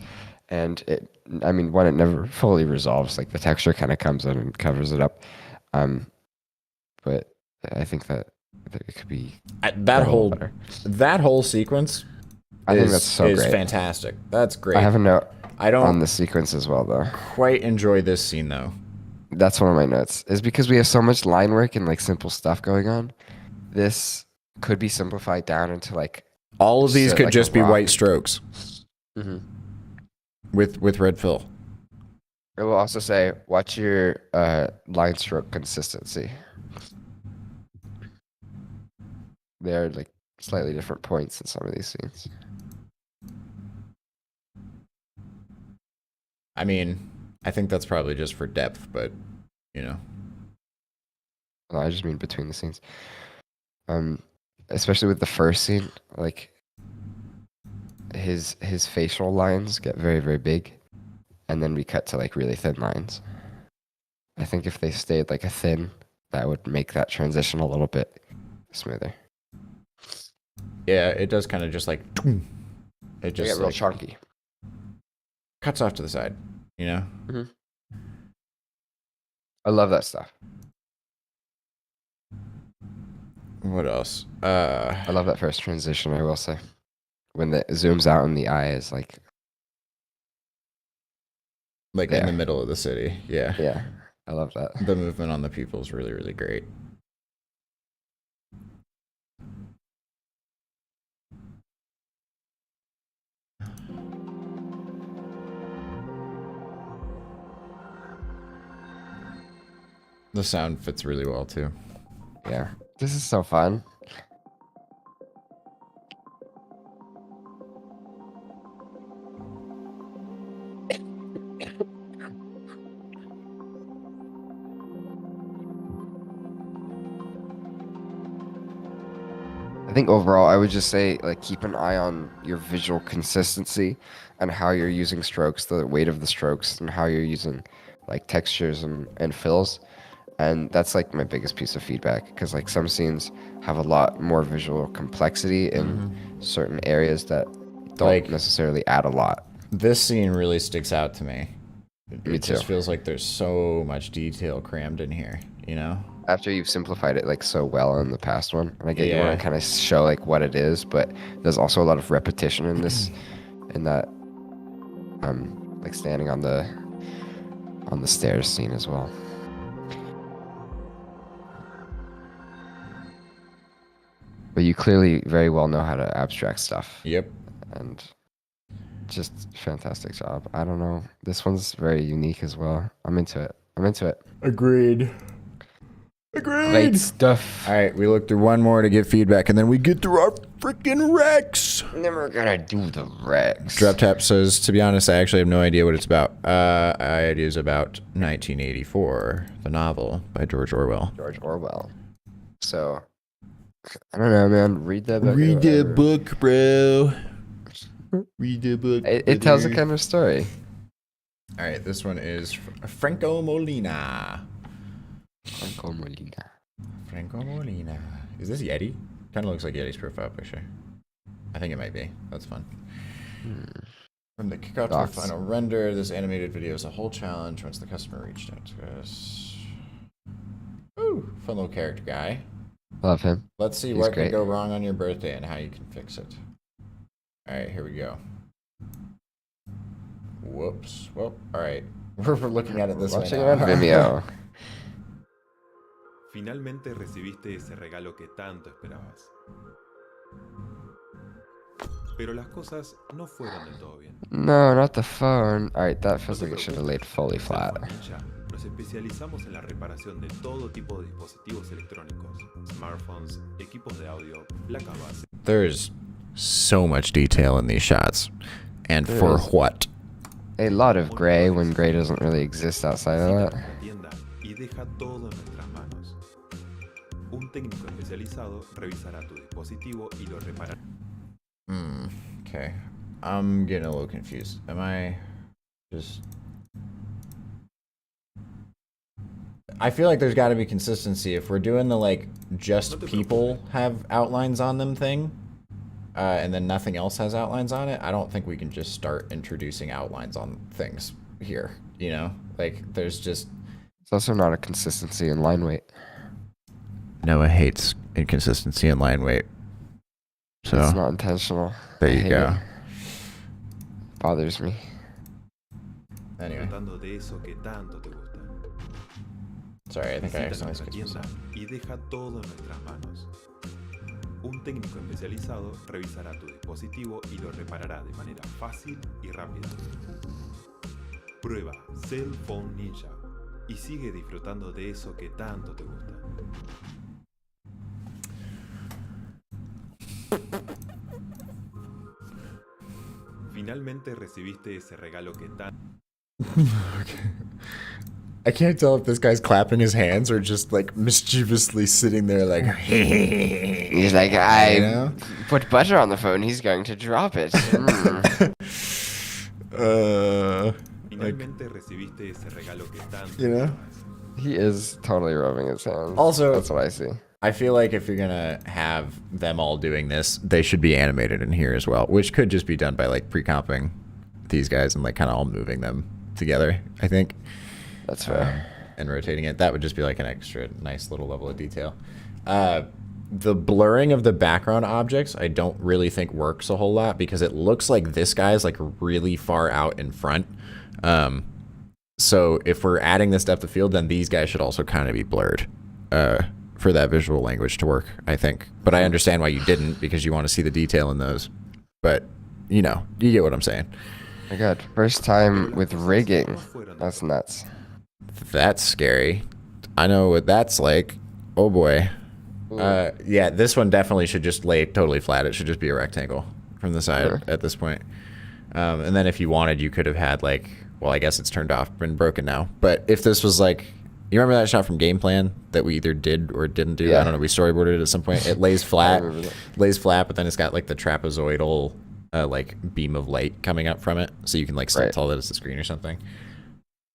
and when it never fully resolves, like the texture kind of comes in and covers it up. But I think that it could be That whole sequence. I think that's so is great. fantastic. That's great. I have a note I don't on the sequence as well, though. quite enjoy this scene though. That's one of my notes. Is because we have so much line work and like simple stuff going on. This could be simplified down into like All of these Set could like just a be rock. white strokes with red fill. It will also say, watch your line stroke consistency. They're like slightly different points in some of these scenes. I mean, I think that's probably just for depth, but you know. No, I just mean between the scenes. Especially with the first scene, like his facial lines get very, very big, and then we cut to like really thin lines. I think if they stayed like a thin, that would make that transition a little bit smoother. Yeah, it does kind of just like it They just get real like, chunky. cuts off to the side, you know? I love that stuff. What else? I love that first transition, I will say. When it zooms out and the eye is like in there. the middle of the city. Yeah. Yeah, I love that. The movement on the people is really, really great. The sound fits really well too. Yeah, this is so fun. I think overall, I would just say, like, keep an eye on your visual consistency and how you're using strokes, the weight of the strokes, and how you're using, like, textures and fills. And that's, like, my biggest piece of feedback, because, like, some scenes have a lot more visual complexity in certain areas that don't necessarily add a lot. This scene really sticks out to me. Me It just too. feels like there's so much detail crammed in here, you know? After you've simplified it like so well in the past one, and I get you Yeah. want to kind of show like what it is, but there's also a lot of repetition in this, in that, like standing on the stairs scene as well. But you clearly very well know how to abstract stuff. Yep. And just fantastic job. I don't know. This one's very unique as well. I'm into it. Agreed. Great stuff. All right, we look through one more to get feedback, and then we get through our freaking Rex. And then we're gonna do the Rex. Drop Tap says, to be honest, I actually have no idea what it's about. It is about 1984, the novel by George Orwell. George Orwell. So, I don't know, man. Read that book. Read the book, bro. Read the book. It tells a kind of story. All right, this one is Franco Molina. Franco Molina. Franco Molina. Is this Yeti? Kind of looks like Yeti's profile picture. I think it might be. That's fun. From the kickoff to the final render, this animated video is a whole challenge once the customer reached out to us. Ooh, fun little character guy. Love him. Let's see what could go wrong on your birthday and how you can fix it. All right, here we go. Whoops. Well, all right. We're looking at it this way Watching now. on Vimeo. Finalmente recibiste ese regalo que tanto esperabas. Pero las cosas no fueron del todo bien. No, not the phone. Alright, that feels like it should have laid fully flat. Nos especializamos en la reparación de todo tipo de dispositivos electrónicos, smartphones, equipos de audio, placas base. There's so much detail in these shots. And There for is. what? A lot of gray when gray doesn't really exist outside of that. Tienda y deja todo en nuestras manos. Un técnico especializado revisará tu dispositivo y lo reparará. Okay. I'm getting a little confused. Am I just... I feel like there's got to be consistency. If we're doing the, like, just people have outlines on them thing, and then nothing else has outlines on it, I don't think we can just start introducing outlines on things here, you know? Like, there's just... It's also not a consistency in line weight. Noah hates inconsistency in line weight. So, It's not intentional. there I you hate go. it. Bothers me. Anyway. Disfrutando de eso que tanto te gusta. Sorry, I think I Visita accidentally nuestra skipped tienda myself. y deja todo en nuestras manos. Un técnico especializado revisará tu dispositivo y lo reparará de manera fácil y rápida. Prueba Cell Phone Ninja y sigue disfrutando de eso que tanto te gusta. Finalmente recibiste ese regalo que tan... I can't tell if this guy's clapping his hands or just like mischievously sitting there like He's like, I put butter on the phone, he's going to drop it. Finalmente recibiste ese regalo que tanto... You know? He is totally rubbing his hands. Also, that's what I see. I feel like if you're gonna have them all doing this, they should be animated in here as well, which could just be done by like pre-comping these guys and like kind of all moving them together, I think. That's fair. And rotating it. That would just be like an extra nice little level of detail. The blurring of the background objects, I don't really think works a whole lot because it looks like this guy's like really far out in front. So if we're adding this depth of field, then these guys should also kind of be blurred for that visual language to work, I think. But I understand why you didn't, because you want to see the detail in those. But, you know, you get what I'm saying. My God, first time with rigging. That's nuts. That's scary. I know what that's like. Oh boy. Yeah, this one definitely should just lay totally flat. It should just be a rectangle from the side at this point. And then if you wanted, you could have had like, well, I guess it's turned off, been broken now. But if this was like, you remember that shot from Game Plan that we either did or didn't do? Yeah. I don't know. We storyboarded it at some point. It lays flat, but then it's got like the trapezoidal like beam of light coming up from it, so you can like still tell that it's the screen or something.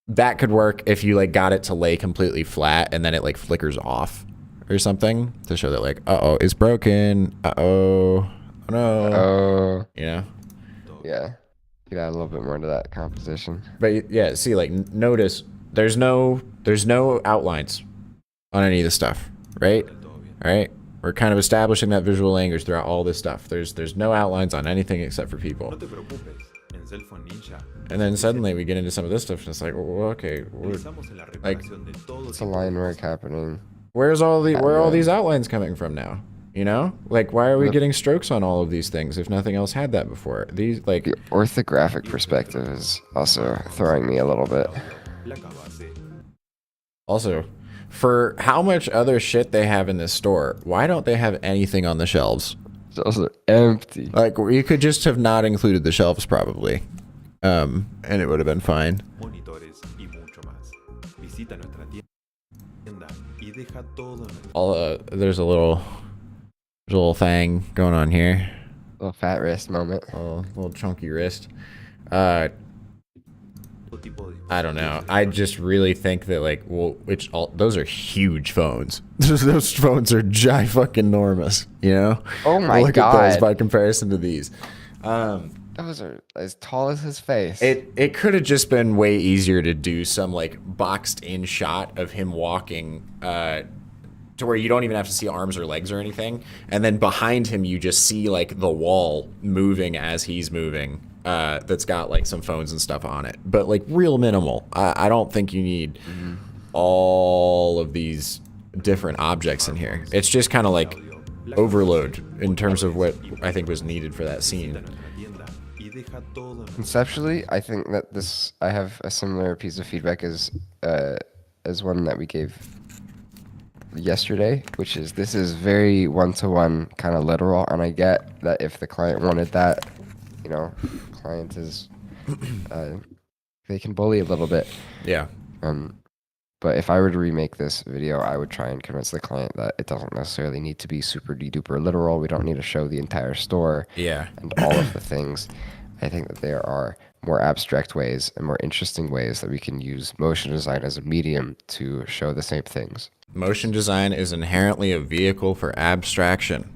That could work if you like got it to lay completely flat and then it like flickers off or something to show that like, uh-oh, it's broken. Uh-oh. Oh no. Oh. You know? Yeah. You add a little bit more into that composition. But yeah, see, like notice there's no outlines on any of this stuff, right? All right. We're kind of establishing that visual language throughout all this stuff. There's no outlines on anything except for people. And then suddenly we get into some of this stuff and it's like, well, okay, like it's a line work happening. Where are all these outlines coming from now? You know, like why are we getting strokes on all of these things if nothing else had that before? These like the orthographic perspective is also throwing me a little bit. Also, for how much other shit they have in this store, why don't they have anything on the shelves? Those are empty. Like you could just have not included the shelves probably, and it would have been fine. There's a little thing going on here. Little fat wrist moment. Little chunky wrist. I don't know. I just really think that like, well, those are huge phones. Those phones are fucking-enormous, you know? Oh my Look God. at those by comparison to these. Those are as tall as his face. It could have just been way easier to do some like boxed in shot of him walking to where you don't even have to see arms or legs or anything. And then behind him, you just see like the wall moving as he's moving. That's got like some phones and stuff on it, but like real minimal. I don't think you need all of these different objects in here. It's just kind of like overload in terms of what I think was needed for that scene. Conceptually, I think that I have a similar piece of feedback as one that we gave yesterday, which is this is very one-to-one kind of literal, and I get that if the client wanted that, you know, client is they can bully a little bit. Yeah. But if I were to remake this video, I would try and convince the client that it doesn't necessarily need to be super duper literal. We don't need to show the entire store. Yeah. And all of the things. I think that there are more abstract ways and more interesting ways that we can use motion design as a medium to show the same things. Motion design is inherently a vehicle for abstraction.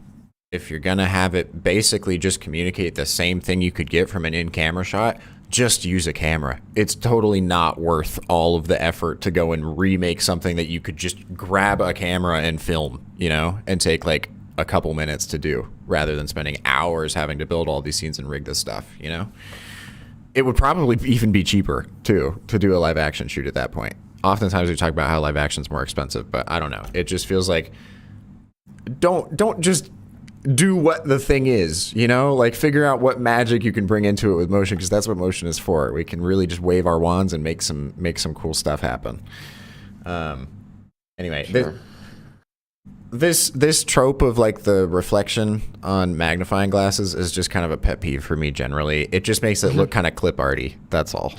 If you're going to have it basically just communicate the same thing you could get from an in-camera shot, just use a camera. It's totally not worth all of the effort to go and remake something that you could just grab a camera and film, you know, and take like a couple minutes to do rather than spending hours having to build all these scenes and rig this stuff, you know? It would probably even be cheaper too to do a live action shoot at that point. Oftentimes we talk about how live action's more expensive, but I don't know. It just feels like don't just do what the thing is, you know, like figure out what magic you can bring into it with motion, because that's what motion is for. We can really just wave our wands and make some cool stuff happen. Anyway, Sure. this trope of like the reflection on magnifying glasses is just kind of a pet peeve for me generally. It just makes it look kind of clip arty. That's all.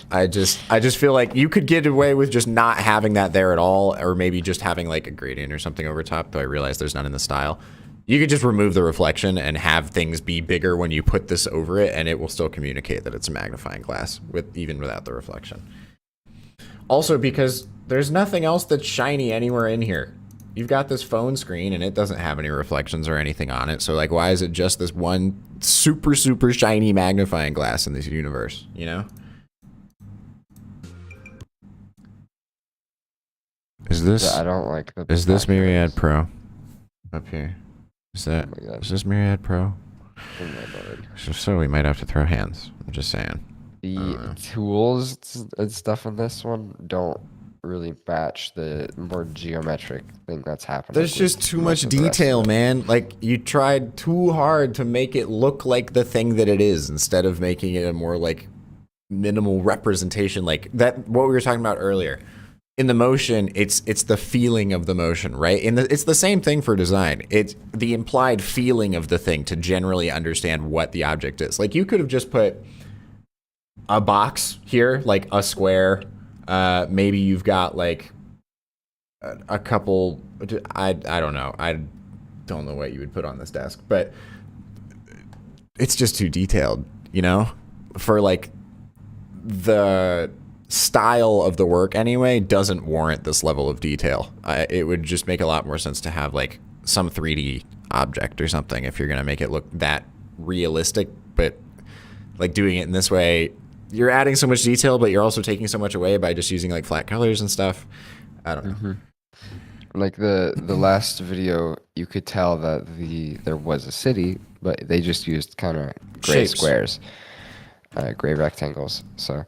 I just feel like you could get away with just not having that there at all, or maybe just having like a gradient or something over top, though I realize there's none in the style. You could just remove the reflection and have things be bigger when you put this over it, and it will still communicate that it's a magnifying glass even without the reflection. Also, because there's nothing else that's shiny anywhere in here. you've got this phone screen and it doesn't have any reflections or anything on it. So like, why is it just this one super, super shiny magnifying glass in this universe, you know? Is this, I don't like the is this backgrounds. Myriad Pro up here? Is that, Oh my God. is this Myriad Pro? Oh my Lord. So we might have to throw hands. I'm just saying. The tools and stuff in this one don't really match the more geometric thing that's happening. There's with just too most much of the rest of detail, it. man. Like, you tried too hard to make it look like the thing that it is instead of making it a more, like, minimal representation. Like, that, what we were talking about earlier. In the motion, it's the feeling of the motion, right? It's the same thing for design. It's the implied feeling of the thing to generally understand what the object is. Like, you could have just put a box here, like a square. Maybe you've got like a couple. I don't know. I don't know what you would put on this desk, but it's just too detailed, you know, for like the style of the work anyway doesn't warrant this level of detail. It would just make a lot more sense to have like some 3D object or something if you're going to make it look that realistic, but like doing it in this way, you're adding so much detail, but you're also taking so much away by just using like flat colors and stuff. I don't know. Mm-hmm. Like the last video, you could tell that there was a city, but they just used kind of gray Shapes. squares, gray rectangles. So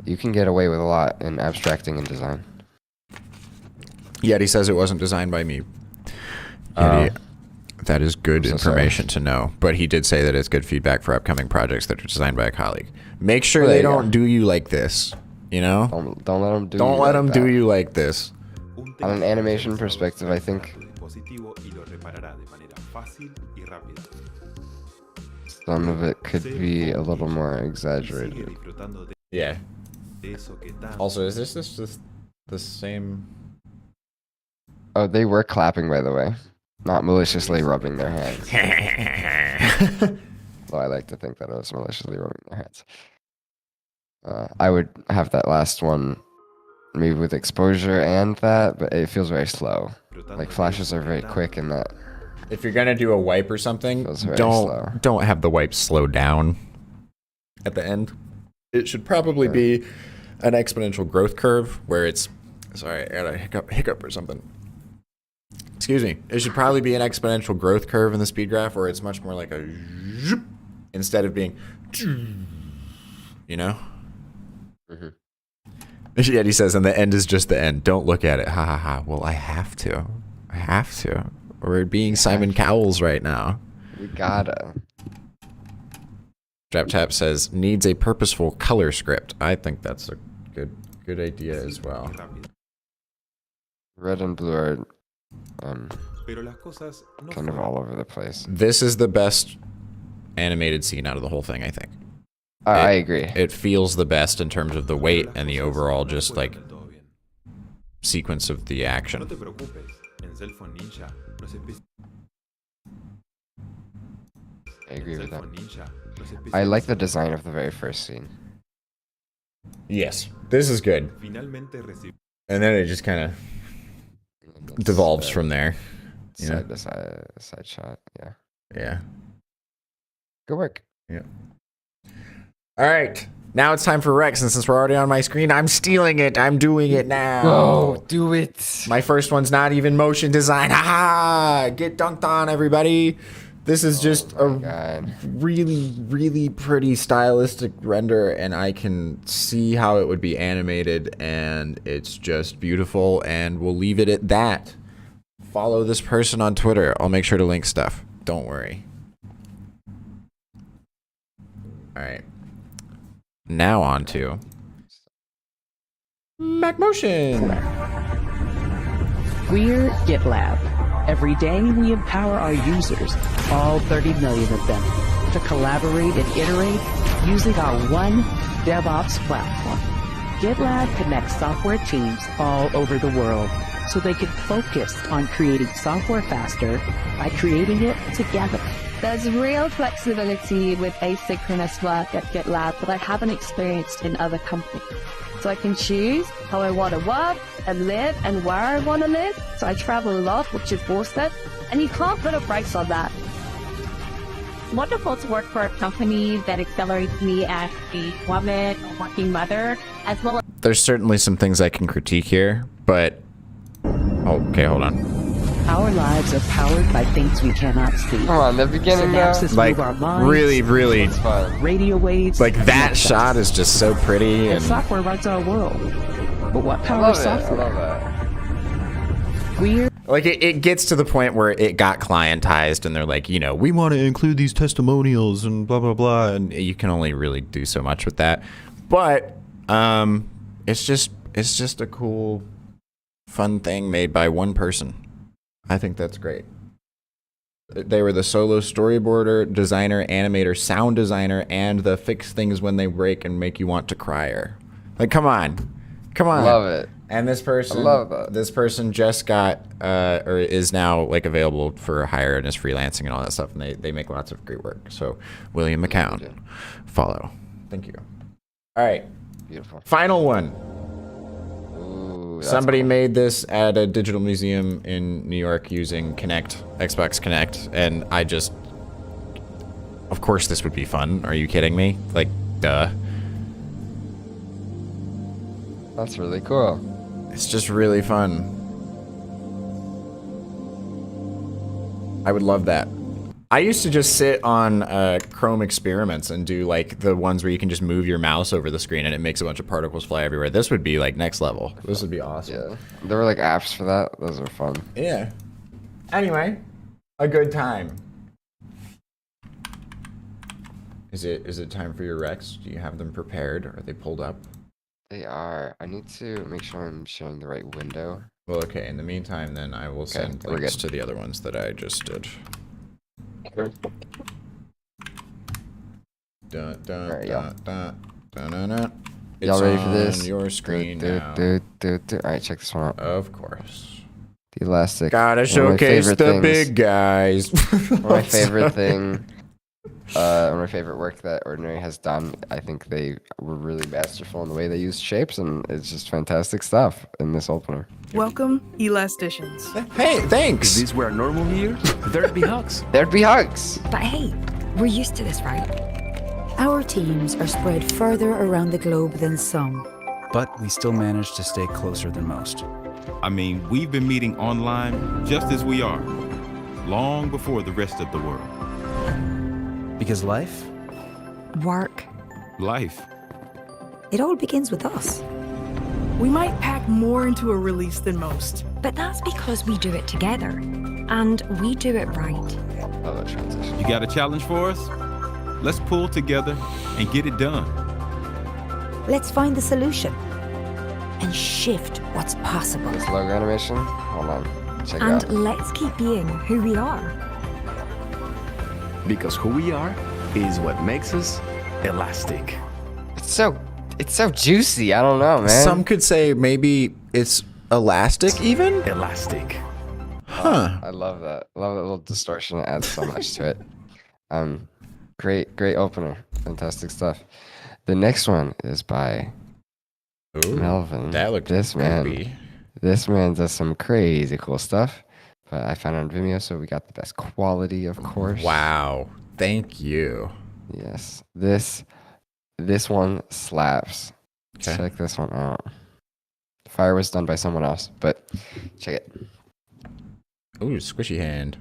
you can get away with a lot in abstracting in design. Yeti says it wasn't designed by me. Yeti, that is good I'm so information to know, but he did say that it's good feedback for upcoming projects that are designed by a colleague. Make sure Well, they there you don't go. do you like this, you know? Don't let them do. Don't you let like them that. do you like this. On an animation perspective, I think some of it could be a little more exaggerated. Yeah. Also, is this the same? Oh, they were clapping, by the way, not maliciously rubbing their hands. Though I like to think that it was maliciously rubbing their hands. I would have that last one maybe with exposure and that, but it feels very slow. Like flashes are very quick in that. If you're gonna do a wipe or something, Feels very slow. don't have the wipe slow down at the end. It should probably be an exponential growth curve where it's. Sorry, I had a hiccup or something. Excuse me. It should probably be an exponential growth curve in the speed graph where it's much more like a zhoop instead of being, you know? Mm-hmm. Yet he says, and the end is just the end. Don't look at it. Ha ha ha. Well, I have to. I have to. We're being Simon Cowells right now. We gotta. Drap Tap says, needs a purposeful color script. I think that's a good idea as well. Red and blue are kind of all over the place. This is the best animated scene out of the whole thing, I think. I agree. It feels the best in terms of the weight and the overall just like sequence of the action. I agree with that. I like the design of the very first scene. Yes, this is good. And then it just kind of devolves from there. You know? Side shot, yeah. Yeah. Good work. Yeah. All right. Now it's time for Rex, and since we're already on my screen, I'm stealing it. I'm doing it now. Go, do it. My first one's not even motion design. Ha ha! Get dunked on, everybody. This is just a God. really, really pretty stylistic render, and I can see how it would be animated, and it's just beautiful, and we'll leave it at that. Follow this person on Twitter. I'll make sure to link stuff. Don't worry. All right. Now on to MacMotion. We're GitLab. Every day we empower our users, all 30 million of them, to collaborate and iterate using our one DevOps platform. GitLab connects software teams all over the world so they can focus on creating software faster by creating it together. There's real flexibility with asynchronous work at GitLab that I haven't experienced in other companies. so I can choose how I want to work and live and where I want to live. So I travel a lot, which is awesome, and you can't put a price on that. Wonderful to work for a company that accelerates me as a woman, a working mother, as well as There's certainly some things I can critique here, but... Oh, okay, hold on. Our lives are powered by things we cannot see. Come on, the beginning though. Synapses Like, move our minds. really, It's fun. Radio waves. like, that connect shot us. is just so pretty, And and... software runs our world. But what I powers love it. I software? love that. We're Like, it gets to the point where it got clientized, and they're like, you know, we want to include these testimonials and blah, blah, blah, and you can only really do so much with that. But, it's just a cool, fun thing made by one person. I think that's great. They were the solo storyboarder, designer, animator, sound designer, and the fix things when they break and make you want to cryer. Like, come on. Love it. And this person, I love that. This person just got, or is now like available for hire and is freelancing and all that stuff. And they make lots of great work. So William McCown, follow. Thank you. All right, Beautiful. final one. Ooh, that's Somebody cool. made this at a digital museum in New York using Xbox Connect, and I just, of course this would be fun. Are you kidding me? Like, duh. That's really cool. It's just really fun. I would love that. I used to just sit on Chrome experiments and do like the ones where you can just move your mouse over the screen and it makes a bunch of particles fly everywhere. This would be like next level. This would be awesome. Yeah. There were like apps for that. Those are fun. Yeah. Anyway, a good time. Is it time for your Recs? Do you have them prepared? Are they pulled up? They are. I need to make sure I'm sharing the right window. Well, okay. In the meantime, then I will send we're links good. to the other ones that I just did. Dun, dun, Alright, dun, dun, dun, dun, dun. It's Y'all ready for on this? your screen now. Alright, check this one out. Of course. The elastic. Gotta One of my showcase the favorite things. big guys. One of my favorite thing. One of my favorite work that Ordinary has done. I think they were really masterful in the way they used shapes, and it's just fantastic stuff in this opener. Welcome, elasticians. Hey, thanks. Is this where normal here? There'd be hugs. There'd be hugs. But hey, we're used to this, right? Our teams are spread further around the globe than some. But we still manage to stay closer than most. I mean, we've been meeting online just as we are, long before the rest of the world. Because life? Work. Life. It all begins with us. We might pack more into a release than most. But that's because we do it together. And we do it right. Love that transition. You got a challenge for us? Let's pull together and get it done. Let's find the solution and shift what's possible. This logo animation. Hold on. Check it And out. let's keep being who we are. Because who we are is what makes us elastic. It's so juicy. I don't know, man. Some could say maybe it's elastic even? Elastic. Huh. I love that. Love that little distortion. It adds so much to it. Great opener. Fantastic stuff. The next one is by Ooh, Melvin. that looked This man. creepy. This man does some crazy cool stuff. But I found it on Vimeo, so we got the best quality, of course. Wow. Thank you. Yes. This one slaps. Okay. Check this one out. Fire was done by someone else, but check it. Ooh, squishy hand.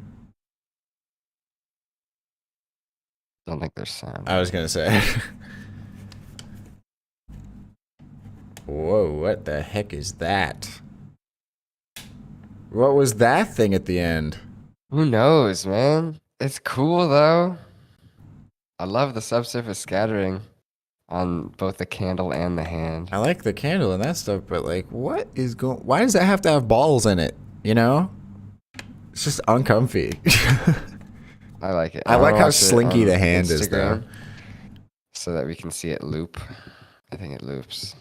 Don't think there's sound. I was gonna say. Whoa, what the heck is that? What was that thing at the end? Who knows, man? It's cool though. I love the subsurface scattering on both the candle and the hand. I like the candle and that stuff, but like, what is going? Why does that have to have balls in it? You know, it's just uncomfy. I like it. I like wanna how watch it slinky on the hand is, though. Instagram so that we can see it loop. I think it loops.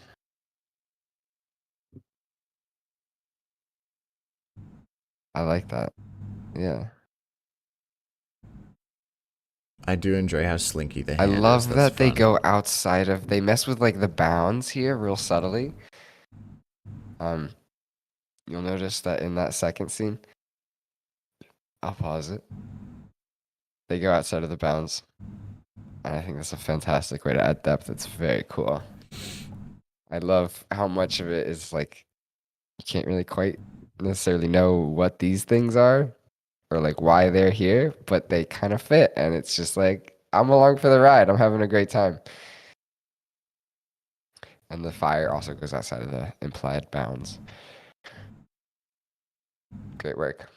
I like that. Yeah. I do enjoy how slinky the I hand is. love That's that they fun. go outside of. They mess with like the bounds here real subtly. You'll notice that in that second scene. I'll pause it. They go outside of the bounds. And I think that's a fantastic way to add depth. It's very cool. I love how much of it is like you can't really quite necessarily know what these things are or like why they're here, but they kind of fit. And it's just like, I'm along for the ride. I'm having a great time. And the fire also goes outside of the implied bounds. Great work.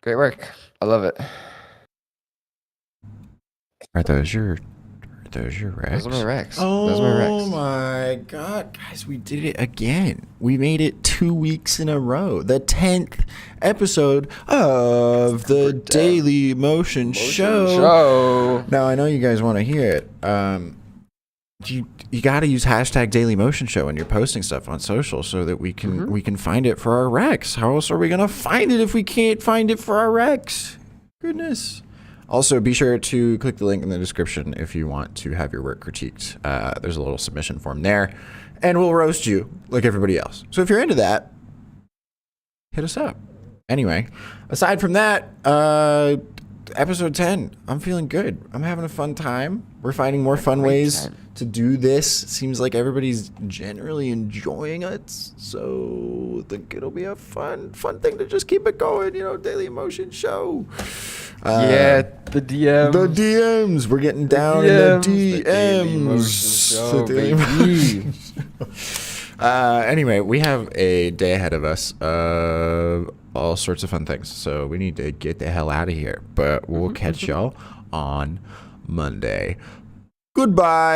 Great work. I love it. Are those your Rex? Those are my Rex. Oh Those are my Rex. my god, guys, we did it again. We made it 2 weeks in a row. The 10th episode of the Daily Motion Show. Now I know you guys want to hear it. You got to use hashtag Daily Motion Show when you're posting stuff on social so that we can find it for our Rex. How else are we gonna find it if we can't find it for our Rex? Goodness. Also, be sure to click the link in the description if you want to have your work critiqued. There's a little submission form there, and we'll roast you like everybody else. So if you're into that, hit us up. Anyway, aside from that, episode 10, I'm feeling good. I'm having a fun time. We're finding more fun ways to do this. It seems like everybody's generally enjoying it, so I think it'll be a fun thing to just keep it going. You know, Daily Emotion Show. Yeah, the DMs. The DMs. We're getting down in the DMs. The Daily Motion Show, baby. Anyway, we have a day ahead of us of all sorts of fun things, so we need to get the hell out of here. But we'll catch y'all on Monday. Goodbye.